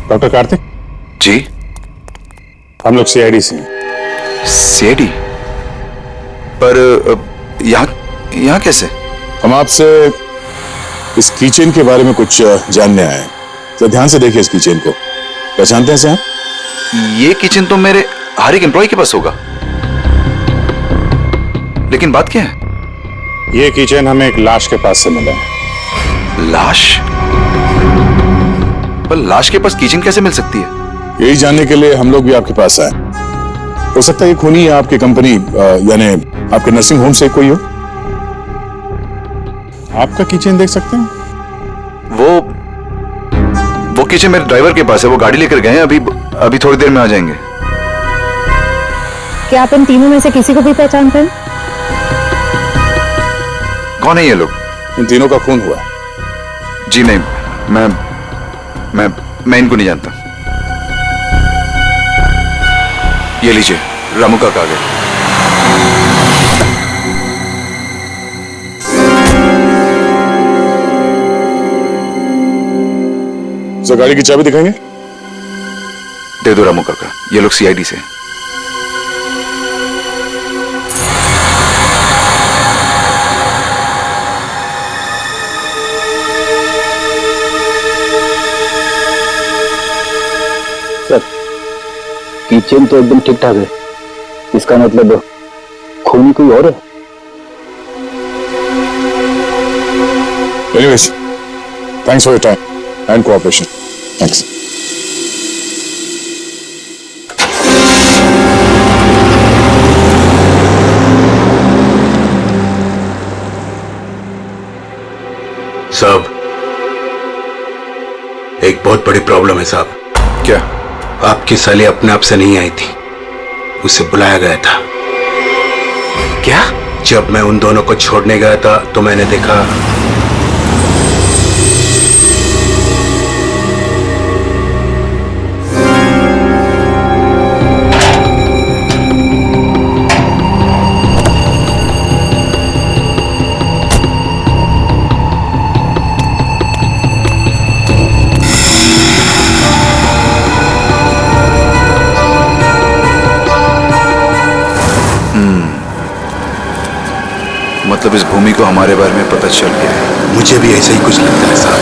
डॉक्टर कार्तिक जी, हम लोग सीआईडी से हैं। सीआईडी? पर यहाँ कैसे? हम आपसे इस कीचेन के बारे में कुछ जानने आए हैं। तो ध्यान से देखिए इस कीचेन को, पहचानते हैं आप? ये किचन तो मेरे हर एक एम्प्लॉय के पास होगा, लेकिन बात क्या है? ये कीचेन हमें एक लाश के पास से मिला है। लाश? पर लाश के पास किचन कैसे मिल सकती है? यही जानने के लिए हम लोग भी आपके पास आए। हो सकता है ये खूनी आपकी कंपनी यानी आपके नर्सिंग होम से कोई हो। आपका किचन देख सकते हैं? वो किचन मेरे ड्राइवर के पास है, वो गाड़ी लेकर गए हैं, अभी थोड़ी देर में आ जाएंगे। क्या आप इन तीनों में से किसी को भी पहचानते हैं? कौन है ये लोग? इन तीनों का खून हुआ है। जी नहीं, मैं इनको नहीं जानता। ये लीजिए, रामू का कागज। सर, गाड़ी की चाबी दिखाएंगे? दे दो रामू काका, ये लोग सीआईडी से। किचन तो एकदम ठीक ठाक है, इसका मतलब खूनी कोई और है। Anyways, thanks for your time and cooperation. Thanks. साहब, एक बहुत बड़ी प्रॉब्लम है साहब। क्या? आपकी साली अपने आप से नहीं आई थी, उसे बुलाया गया था। क्या? जब मैं उन दोनों को छोड़ने गया था तो मैंने देखा मतलब इस भूमि को हमारे बारे में पता चल गया है। मुझे भी ऐसा ही कुछ लगता है साहब।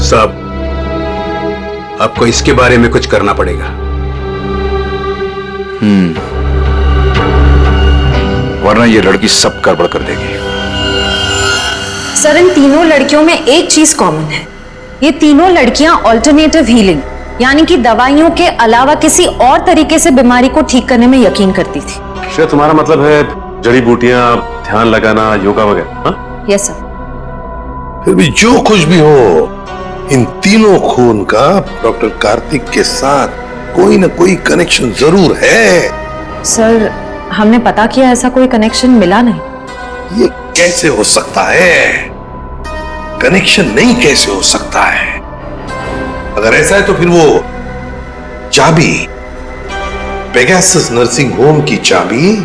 साहब, आपको इसके बारे में कुछ करना पड़ेगा। वरना ये लड़की सब गड़बड़ कर देगी। सर, इन तीनों लड़कियों में एक चीज कॉमन है, ये तीनों लड़कियां ऑल्टरनेटिव हीलिंग यानी कि दवाइयों के अलावा किसी और तरीके से बीमारी को ठीक करने में यकीन करती थी। शायद तुम्हारा मतलब है जड़ी बूटियां, ध्यान लगाना, योगा वगैरह? Yes sir. फिर भी जो कुछ भी हो, इन तीनों खून का डॉक्टर कार्तिक के साथ कोई ना कोई कनेक्शन जरूर है। सर, हमने पता किया, ऐसा कोई कनेक्शन मिला नहीं। ये कैसे हो सकता है? कनेक्शन नहीं कैसे हो सकता है? अगर ऐसा है तो फिर वो चाबी, पेगासस नर्सिंग होम की चाबी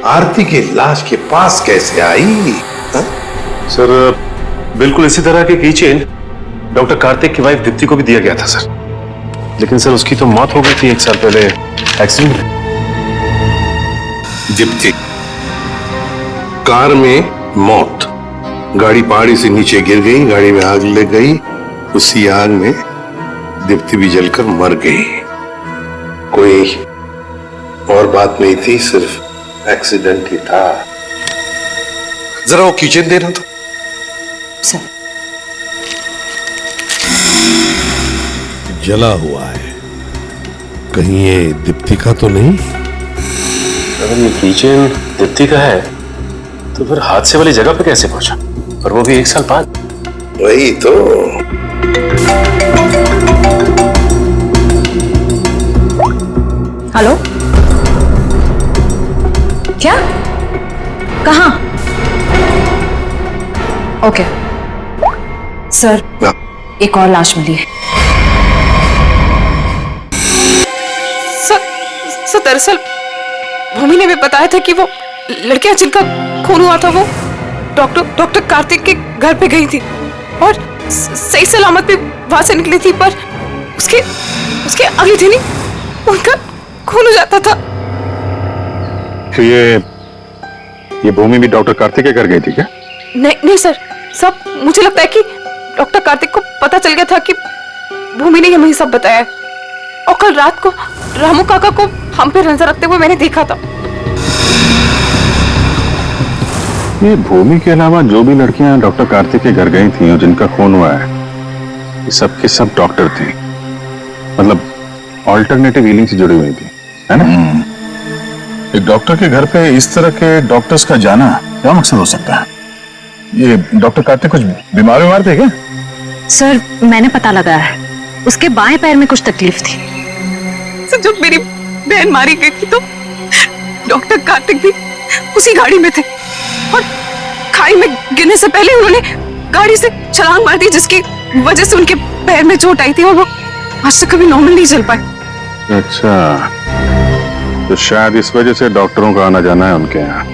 आरती के लाश के पास कैसे आई? सर, बिल्कुल इसी तरह के कीचेन डॉक्टर कार्तिक की वाइफ दीप्ति को भी दिया गया था सर। लेकिन सर उसकी तो मौत हो गई थी 1 साल पहले एक्सीडेंट में। दीप्ति, कार में मौत, गाड़ी पहाड़ी से नीचे गिर गई, गाड़ी में आग लग गई, उसी आग में दीप्ति भी जलकर मर गई। कोई और बात नहीं थी, सिर्फ एक्सीडेंट ही था। जरा वो किचन देना तो। सर जला हुआ है, कहीं ये दीप्ति का तो नहीं? अगर ये किचन दीप्ति का है तो फिर हादसे वाली जगह पे कैसे पहुंचा, और वो भी 1 साल बाद? वही तो। हेलो, क्या? कहाँ? ओके सर, एक और लाश मिली है। सर दरअसल भूमि ने भी बताया था कि वो लड़कियां जिनका खून हुआ था वो डॉक्टर कार्तिक के घर पे गई थी और सही सलामत भी वहां से निकली थी, पर उसके अगले दिन ही उनका खून हो जाता था। तो ये भूमि भी डॉक्टर कार्तिक के घर गई थी क्या? नहीं सर, सब मुझे लगता है कि डॉक्टर कार्तिक को पता चल गया था कि भूमि ने हमें सब बताया है, और कल रात को रामू काका को हम पे नजर रखते हुए मैंने देखा था। ये भूमि के अलावा जो भी लड़कियां डॉक्टर कार्तिक के घर गई थी और जिनका खून हुआ है, ये सब के सब डॉक्टर थे, मतलब ऑल्टरनेटिव हीलिंग से जुड़ी हुई थी, है ना? एक डॉक्टर के घर पे इस तरह के डॉक्टर्स का जाना क्या मकसद हो सकता है? ये डॉक्टर कार्तिक कुछ बीमार थे क्या? सर मैंने पता लगाया है, उसके बाएं पैर में कुछ तकलीफ थी। सर जब मेरी बहन मारी गई थी तो डॉक्टर कार्तिक भी उसी गाड़ी में थे, और खाई में गिरने से पहले उन्होंने गाड़ी से छलांग मार दी, जिसकी वजह से उनके पैर में चोट आई थी और वो आज तक कभी नॉर्मल नहीं चल पाए। अच्छा, तो शायद इस वजह से डॉक्टरों का आना जाना है उनके यहाँ।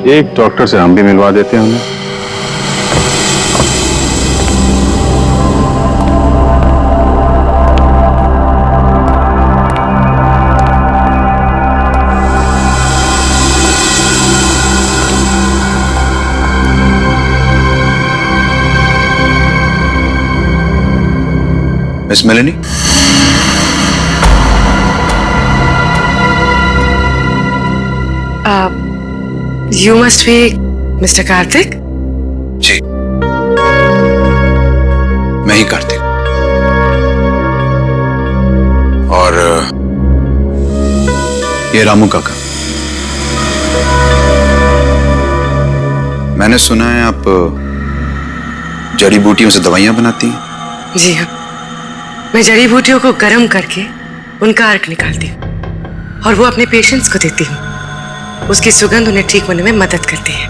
एक डॉक्टर से हम भी मिलवा देते हैं उन्हें। Miss Melanie, you must be mister Kartik? जी, मैं ही कार्तिक। और ये रामू काका। मैंने सुना है आप जड़ी बूटियों से दवाइयां बनाती हैं। जी हाँ, मैं जड़ी बूटियों को गर्म करके उनका अर्क निकालती हूँ और वो अपने पेशेंट्स को देती हूँ। उसकी सुगंध उन्हें ठीक होने में मदद करती है।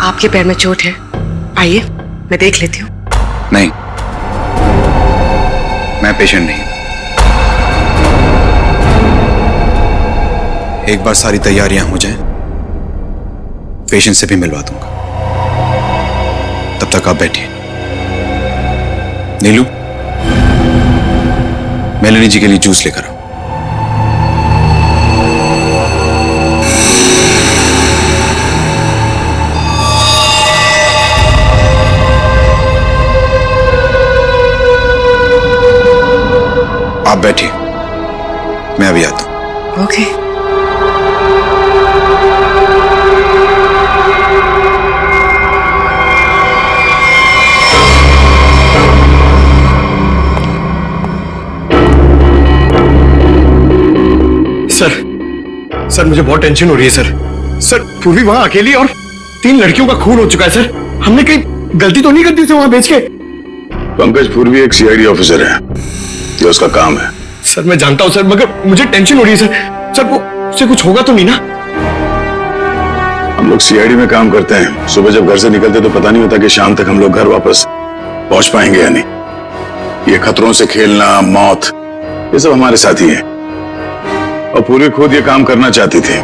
आपके पैर में चोट है, आइए मैं देख लेती हूँ। नहीं, मैं पेशेंट नहीं। एक बार सारी तैयारियां हो जाएं, पेशेंट से भी मिलवा दूंगा। तब तक आप बैठिए। नीलू, मेलेनी जी के लिए जूस लेकर आओ। आप बैठिए, मैं अभी आता हूं। ओके। सर मुझे बहुत टेंशन हो रही है सर। पूर्वी वहां अकेली और 3 लड़कियों का खून हो चुका है सर। हमने कहीं गलती तो नहीं कर दी उसे वहां भेज के? पंकज पूर्वी एक सीआईडी ऑफिसर है, ये उसका काम है। सर मैं जानता हूं सर, मगर मुझे टेंशन हो रही है सर। सर वो उसे कुछ होगा तो नहीं ना? हम लोग सीआईडी में काम करते हैं, सुबह जब घर से निकलते तो पता नहीं होता कि शाम तक हम लोग घर वापस पहुंच पाएंगे या नहीं। ये खतरों से खेलना, मौत, ये सब हमारे साथी है, और पूरी खुद ये काम करना चाहती थी।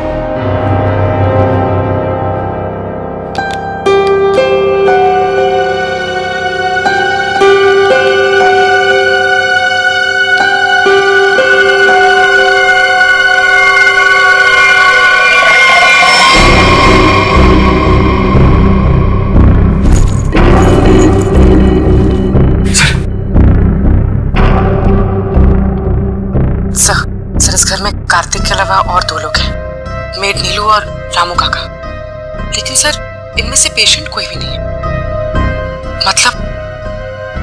कार्तिक के अलावा और 2 लोग हैं, मेड नीलू और रामू काका। लेकिन सर इनमें से पेशेंट कोई भी नहीं है।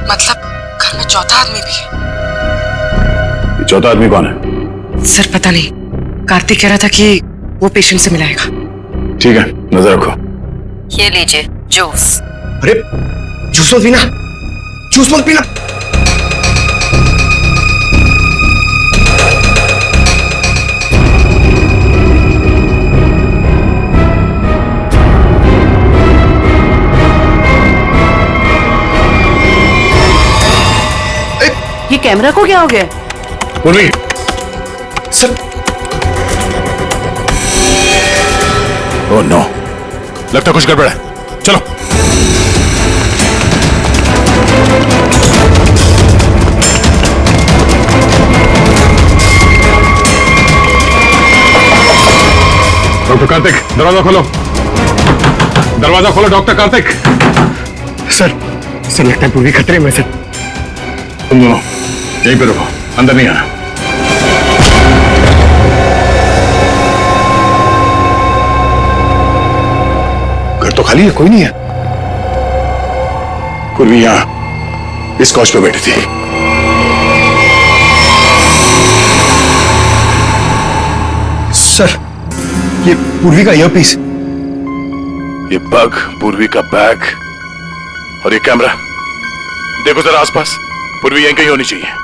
मतलब घर में चौथा आदमी भी है। ये चौथा आदमी कौन है? सर पता नहीं, कार्तिक कह रहा था कि वो पेशेंट से मिलाएगा। ठीक है, नजर रखो। ये लीजिए जूस। अरे जूस मत पीना, जूस मत पीना। ये कैमरा को क्या हो गया? पूर्वी, सर ओह नो, लगता कुछ गड़बड़ है। चलो। डॉक्टर कार्तिक, दरवाजा खोलो। दरवाजा खोलो डॉक्टर कार्तिक। सर लगता है पूरी खतरे में। सर तुम दोनों यहीं पे रुको, अंदर नहीं आना। घर तो खाली है, कोई नहीं है। पूर्वी यहां इस कॉच पे बैठी थी। सर ये पूर्वी का ईयरपीस। ये बग, पूर्वी का बैग और ये कैमरा। देखो जरा आसपास, पूर्वी यहीं कहीं होनी चाहिए।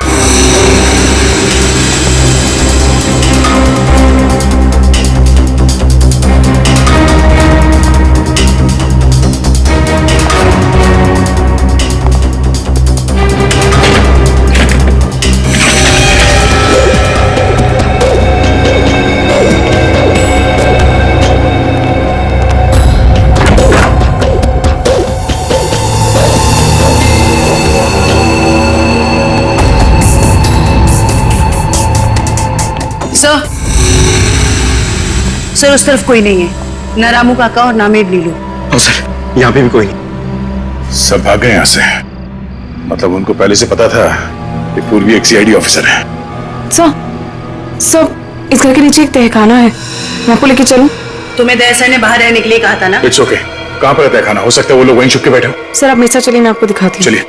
सर उस तरफ कोई नहीं है, ना रामू काका और ना मेड नीलू। और सर यहाँ पे भी कोई नहीं। सब भाग गए यहां से। मतलब उनको पहले से पता था कि पूर्वी एक सीआईडी ऑफिसर है। सर इस घर के नीचे एक तहखाना है, मैं आपको लेके चलूं? तुम्हें दया सर ने बाहर रहने के लिए कहा था ना। It's okay. कहां पर है तहखाना? हो सकता है वो लोग वहीं छुप के बैठे हो। सर आप मेरे साथ चलिए, मैं आपको दिखाती हूँ। चलिए।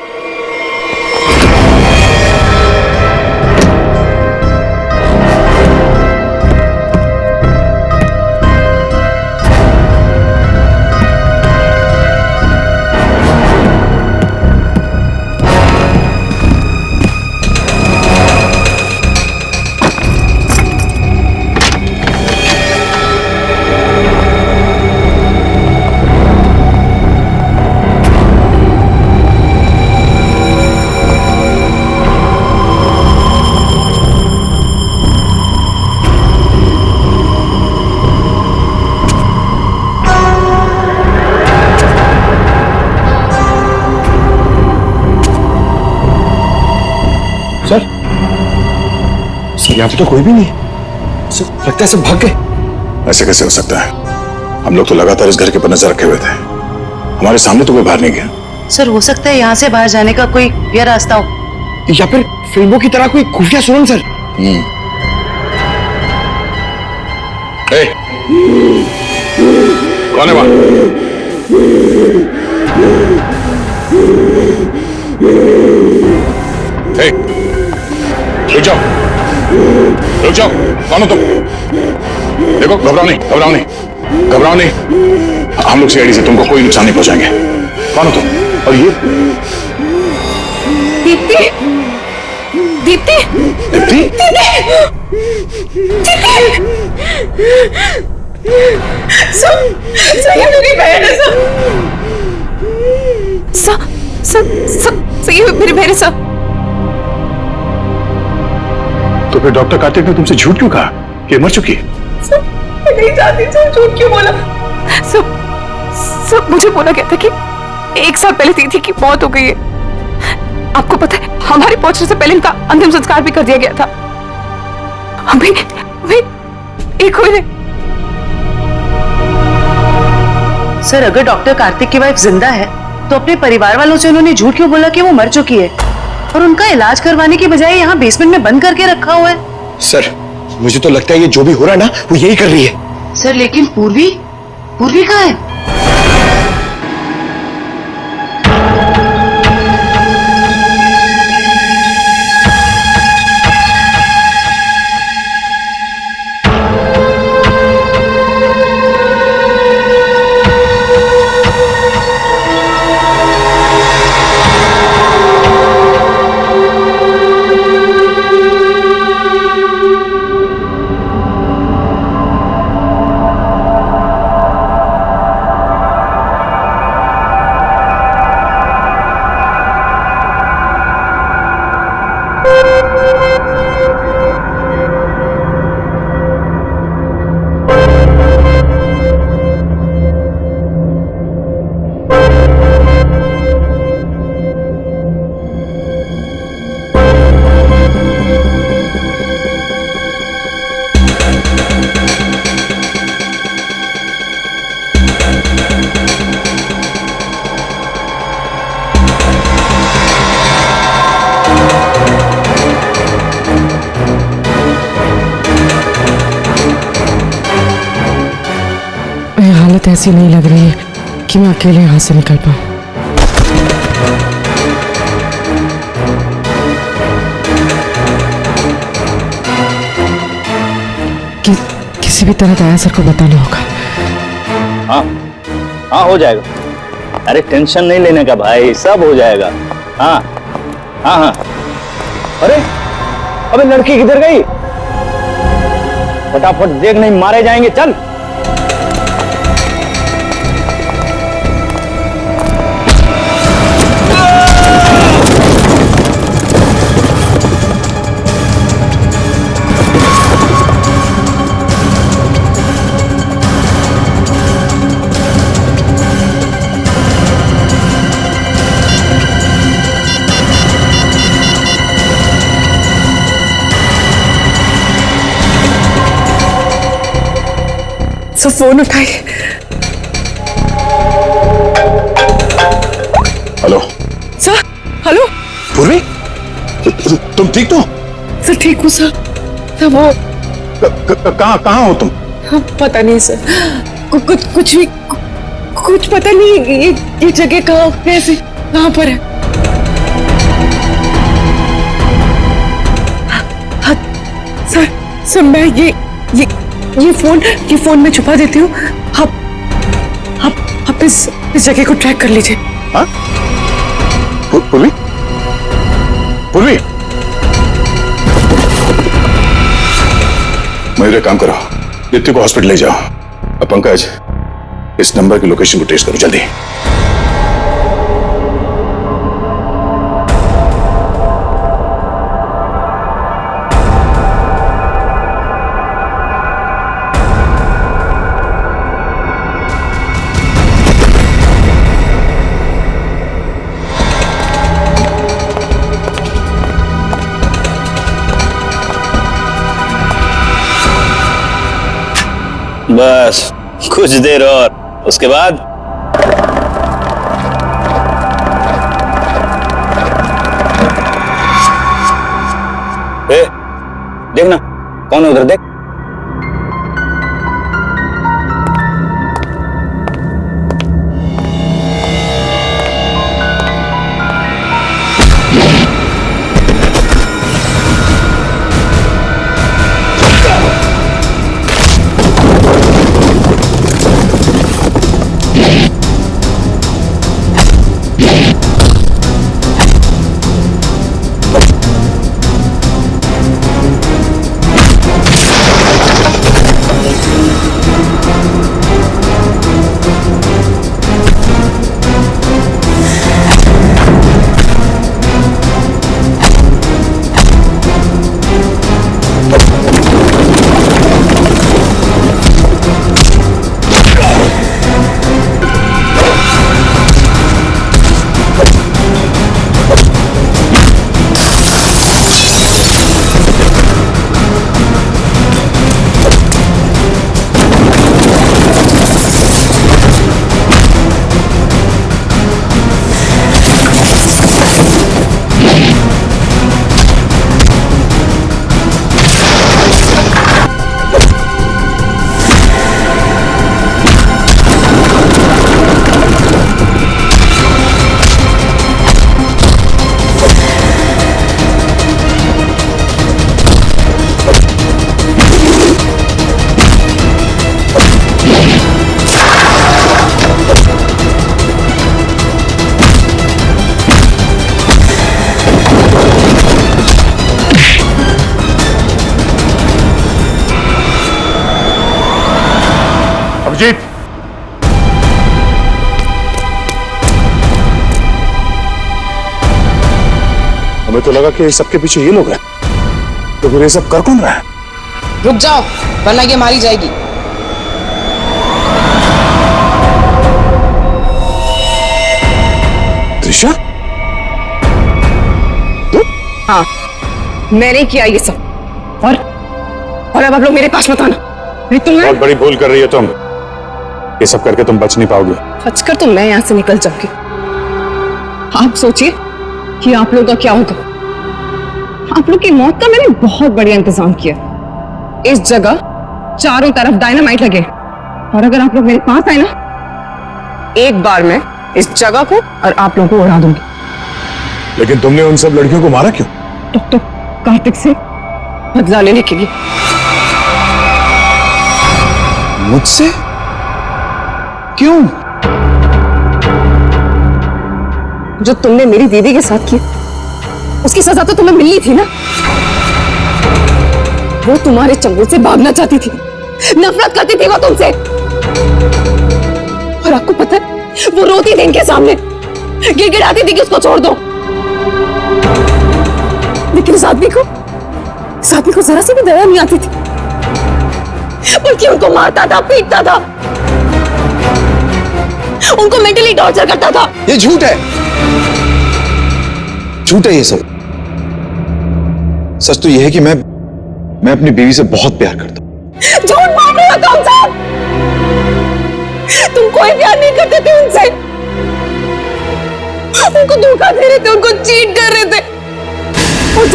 सर यहाँ पे तो कोई भी नहीं है। सर लगता है सब भाग गए। ऐसे कैसे हो सकता है? हम लोग तो लगातार इस घर के ऊपर नजर रखे हुए थे। हमारे सामने तो कोई बाहर नहीं गया। सर हो सकता है यहाँ से बाहर जाने का कोई यह रास्ता हो, या फिर फिल्मों की तरह कोई खुफिया सुरंग। सर कौन है वहां? रुक जाओ, रुक जाओ। कौन हो तुम? देखो, घबराओ नहीं, घबराओ नहीं, घबराओ नहीं। हम लोग सीआईडी से तुमको कोई नुकसान नहीं पहुंचाएंगे। कौन हो तुम? और ये दीप्ति, दीप्ति, दीप्ति, सर ये मेरी बहन है। सर ये मेरी बहन है। सर तो फिर डॉक्टर कार्तिक ने तुमसे झूठ क्यों कहा कि मर चुकी है? मैं नहीं जानती सर, झूठ क्यों बोला? सब मुझे बोला गया था कि 1 साल पहले दीदी की मौत हो गई है। आपको पता है हमारे पहुंचने से पहले इनका अंतिम संस्कार भी कर दिया गया था। अभी एक हुए। सर अगर डॉक्टर कार्तिक की वाइफ जिंदा है तो अपने परिवार वालों से उन्होंने झूठ क्यों बोला कि वो मर चुकी है और उनका इलाज करवाने की बजाय यहाँ बेसमेंट में बंद करके रखा हुआ है? सर मुझे तो लगता है ये जो भी हो रहा है ना वो यही कर रही है। सर लेकिन पूर्वी पूर्वी कहाँ है? हालत ऐसी नहीं लग रही है कि मैं अकेले यहाँ से निकल पाऊँ। किसी भी तरह दया सर को बताना होगा। हाँ हाँ हो जाएगा, अरे टेंशन नहीं लेने का भाई, सब हो जाएगा। हाँ हाँ हाँ। अरे अबे लड़की किधर गई? फटाफट देख, नहीं मारे जाएंगे। चल सब फोन उठाइए। Hello sir. हेलो पूर्वी, तुम ठीक तो? सर ठीक हूँ सर। सर वो कहाँ हो तुम? पता नहीं सर, कुछ भी कुछ पता नहीं। ये जगह कहाँ, कैसे, कहाँ पर है? हाँ, सर मैं ये फोन में छुपा देती हूँ। आप इस जगह को ट्रैक कर लीजिए। हाँ? पूर्वी, पूर्वी, मेरे काम करो, नित्य को हॉस्पिटल ले जाओ। अब पंकज, इस नंबर की लोकेशन को ट्रेस करो जल्दी। बस कुछ देर और, उसके बाद देखना कौन है उधर, देख। रंजीत, हमें तो लगा कि सबके पीछे ये लोग हैं, तो फिर ये सब कर कौन रहा है? रुक जाओ वरना ये मारी जाएगी। त्रिशा, हाँ, मैंने किया ये सब। और अब आप लोग मेरे पास मत आना। बहुत बड़ी भूल कर रही हो तुम। ये सब करके तुम बच नहीं पाओगे। बचकर तो मैं यहाँ से निकल जाऊंगी। आप सोचिए कि आप लोगों का क्या होगा। आप लोग की मौत का मैंने बहुत बढ़िया इंतजाम किया। इस जगह चारों तरफ डायनामाइट लगे, और अगर आप लोग मेरे पास आए ना, एक बार मैं इस जगह को और आप लोगों को उड़ा दूंगी। लेकिन तुमने उन सब लड़कियों को मारा क्यों? डॉक्टर कार्तिक से बदला लेने के लिए। मुझसे? क्यों? जो तुमने मेरी दीदी के साथ किया, उसकी सजा तो तुम्हें मिलनी थी ना। वो तुम्हारे चंगुल से भागना चाहती थी, नफरत करती थी वो तुमसे। और आपको पता है, वो रोती थी इनके सामने, गिड़गिड़ाती थी कि उसको छोड़ दो। लेकिन इस आदमी को जरा सी भी दया नहीं आती थी, बल्कि उनको मारता था, पीटता था, उनको मेंटली टॉर्चर करता था। ये झूठ है, झूठ है ये सब। सच तो यह है कि मैं अपनी बीवी से बहुत प्यार करता हूं। झूठ बोल रहे हो तुम सब। तुम कोई प्यार नहीं करते थे उनसे, उनको धोखा दे रहे थे, उनको चीट कर रहे थे। और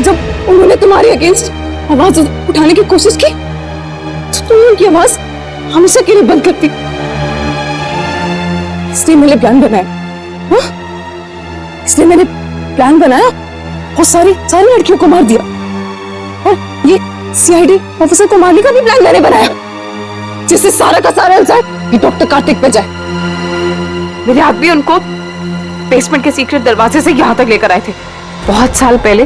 जब उन्होंने तुम्हारे अगेंस्ट आवाज उठाने की कोशिश की, तो तुमने उनकी आवाज हमेशा के लिए बंद कर दी। इसलिए मैंने प्लान बनाया। हाँ? इसलिए मैंने प्लान बनाया और सारी लड़कियों को मार दिया। और ये सीआईडी ऑफिसर को मारने का भी प्लान मैंने बनाया, जिससे सारा का सारा इल्जाम ये डॉक्टर कार्तिक पे जाए। मेरे आदमी उनको बेसमेंट के सीक्रेट दरवाजे से यहाँ तक लेकर आए थे। बहुत साल पहले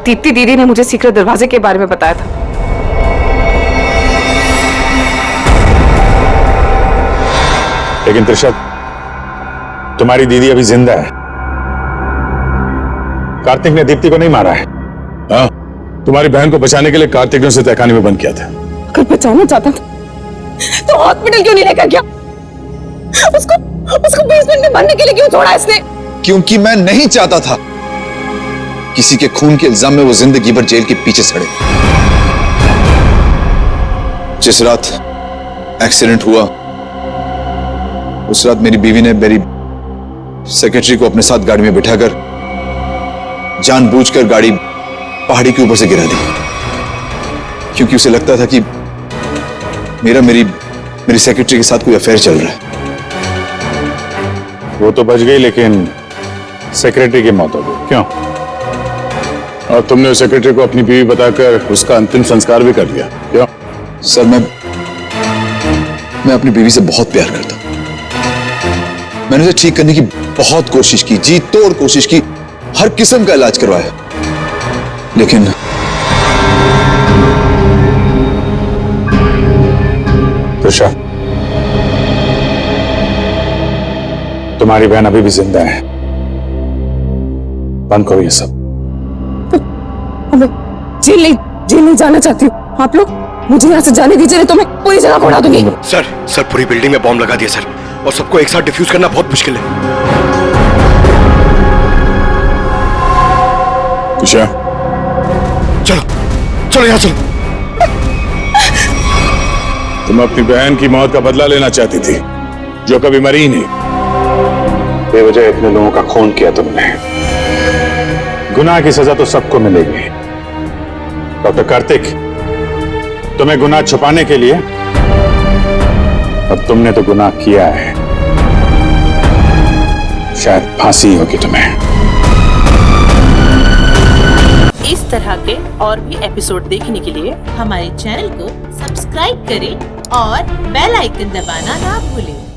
दीप्ति दीदी ने मुझे सीक्रेट दरवाजे के बारे में बताया था। लेकिन त्रिशा, तुम्हारी दीदी अभी जिंदा है। कार्तिक ने दीप्ति को नहीं मारा है। हाँ, तुम्हारी बहन को बचाने के लिए कार्तिक ने उसे तहखाने में बंद किया था। अगर बचाना चाहता था तो हॉस्पिटल क्यों नहीं लेकर गया? उसको बेसमेंट में बनने के लिए क्यों छोड़ा इसने? क्योंकि मैं नहीं चाहता था किसी के खून के इल्जाम में वो जिंदगी भर जेल के पीछे सड़े। जिस रात एक्सीडेंट हुआ, उस रात मेरी बीवी ने मेरी सेक्रेटरी को अपने साथ गाड़ी में बिठाकर जानबूझकर गाड़ी पहाड़ी के ऊपर से गिरा दी, क्योंकि उसे लगता था कि मेरी सेक्रेटरी के साथ कोई अफेयर चल रहा है। वो तो बच गई, लेकिन सेक्रेटरी की मौत हो गई। क्यों? और तुमने उस सेक्रेटरी को अपनी बीवी बताकर उसका अंतिम संस्कार भी कर दिया। क्यों? सर, मैं अपनी बीवी से बहुत प्यार करता हूं। मैंने उसे ठीक करने की बहुत कोशिश की, जी तोड़ कोशिश की, हर किस्म का इलाज करवाया, लेकिन त्रिशा, तुम्हारी बहन अभी भी जिंदा है। बंद करो ये सब। मैं जेल नहीं जाना चाहती हूँ। आप लोग मुझे यहाँ से जाने दीजिए, तो मैं पूरी जगह को उड़ा दूंगी। सर पूरी बिल्डिंग में बॉम्ब लगा दिया सर, और सबको एक साथ डिफ्यूज करना बहुत मुश्किल है। त्रिशा, चलो यहाँ चलो। तुम अपनी बहन की मौत का बदला लेना चाहती थी, जो कभी मरी ही नहीं। बेवजह इतने लोगों का खून किया तुमने। गुनाह की सजा तो सबको मिलेगी। डॉक्टर कार्तिक, तुम्हें गुनाह छुपाने के लिए, और तुमने तो गुनाह किया है। शायद फांसी होगी तुम्हें। इस तरह के और भी एपिसोड देखने के लिए हमारे चैनल को सब्सक्राइब करें और बेल आइकन दबाना ना भूलें।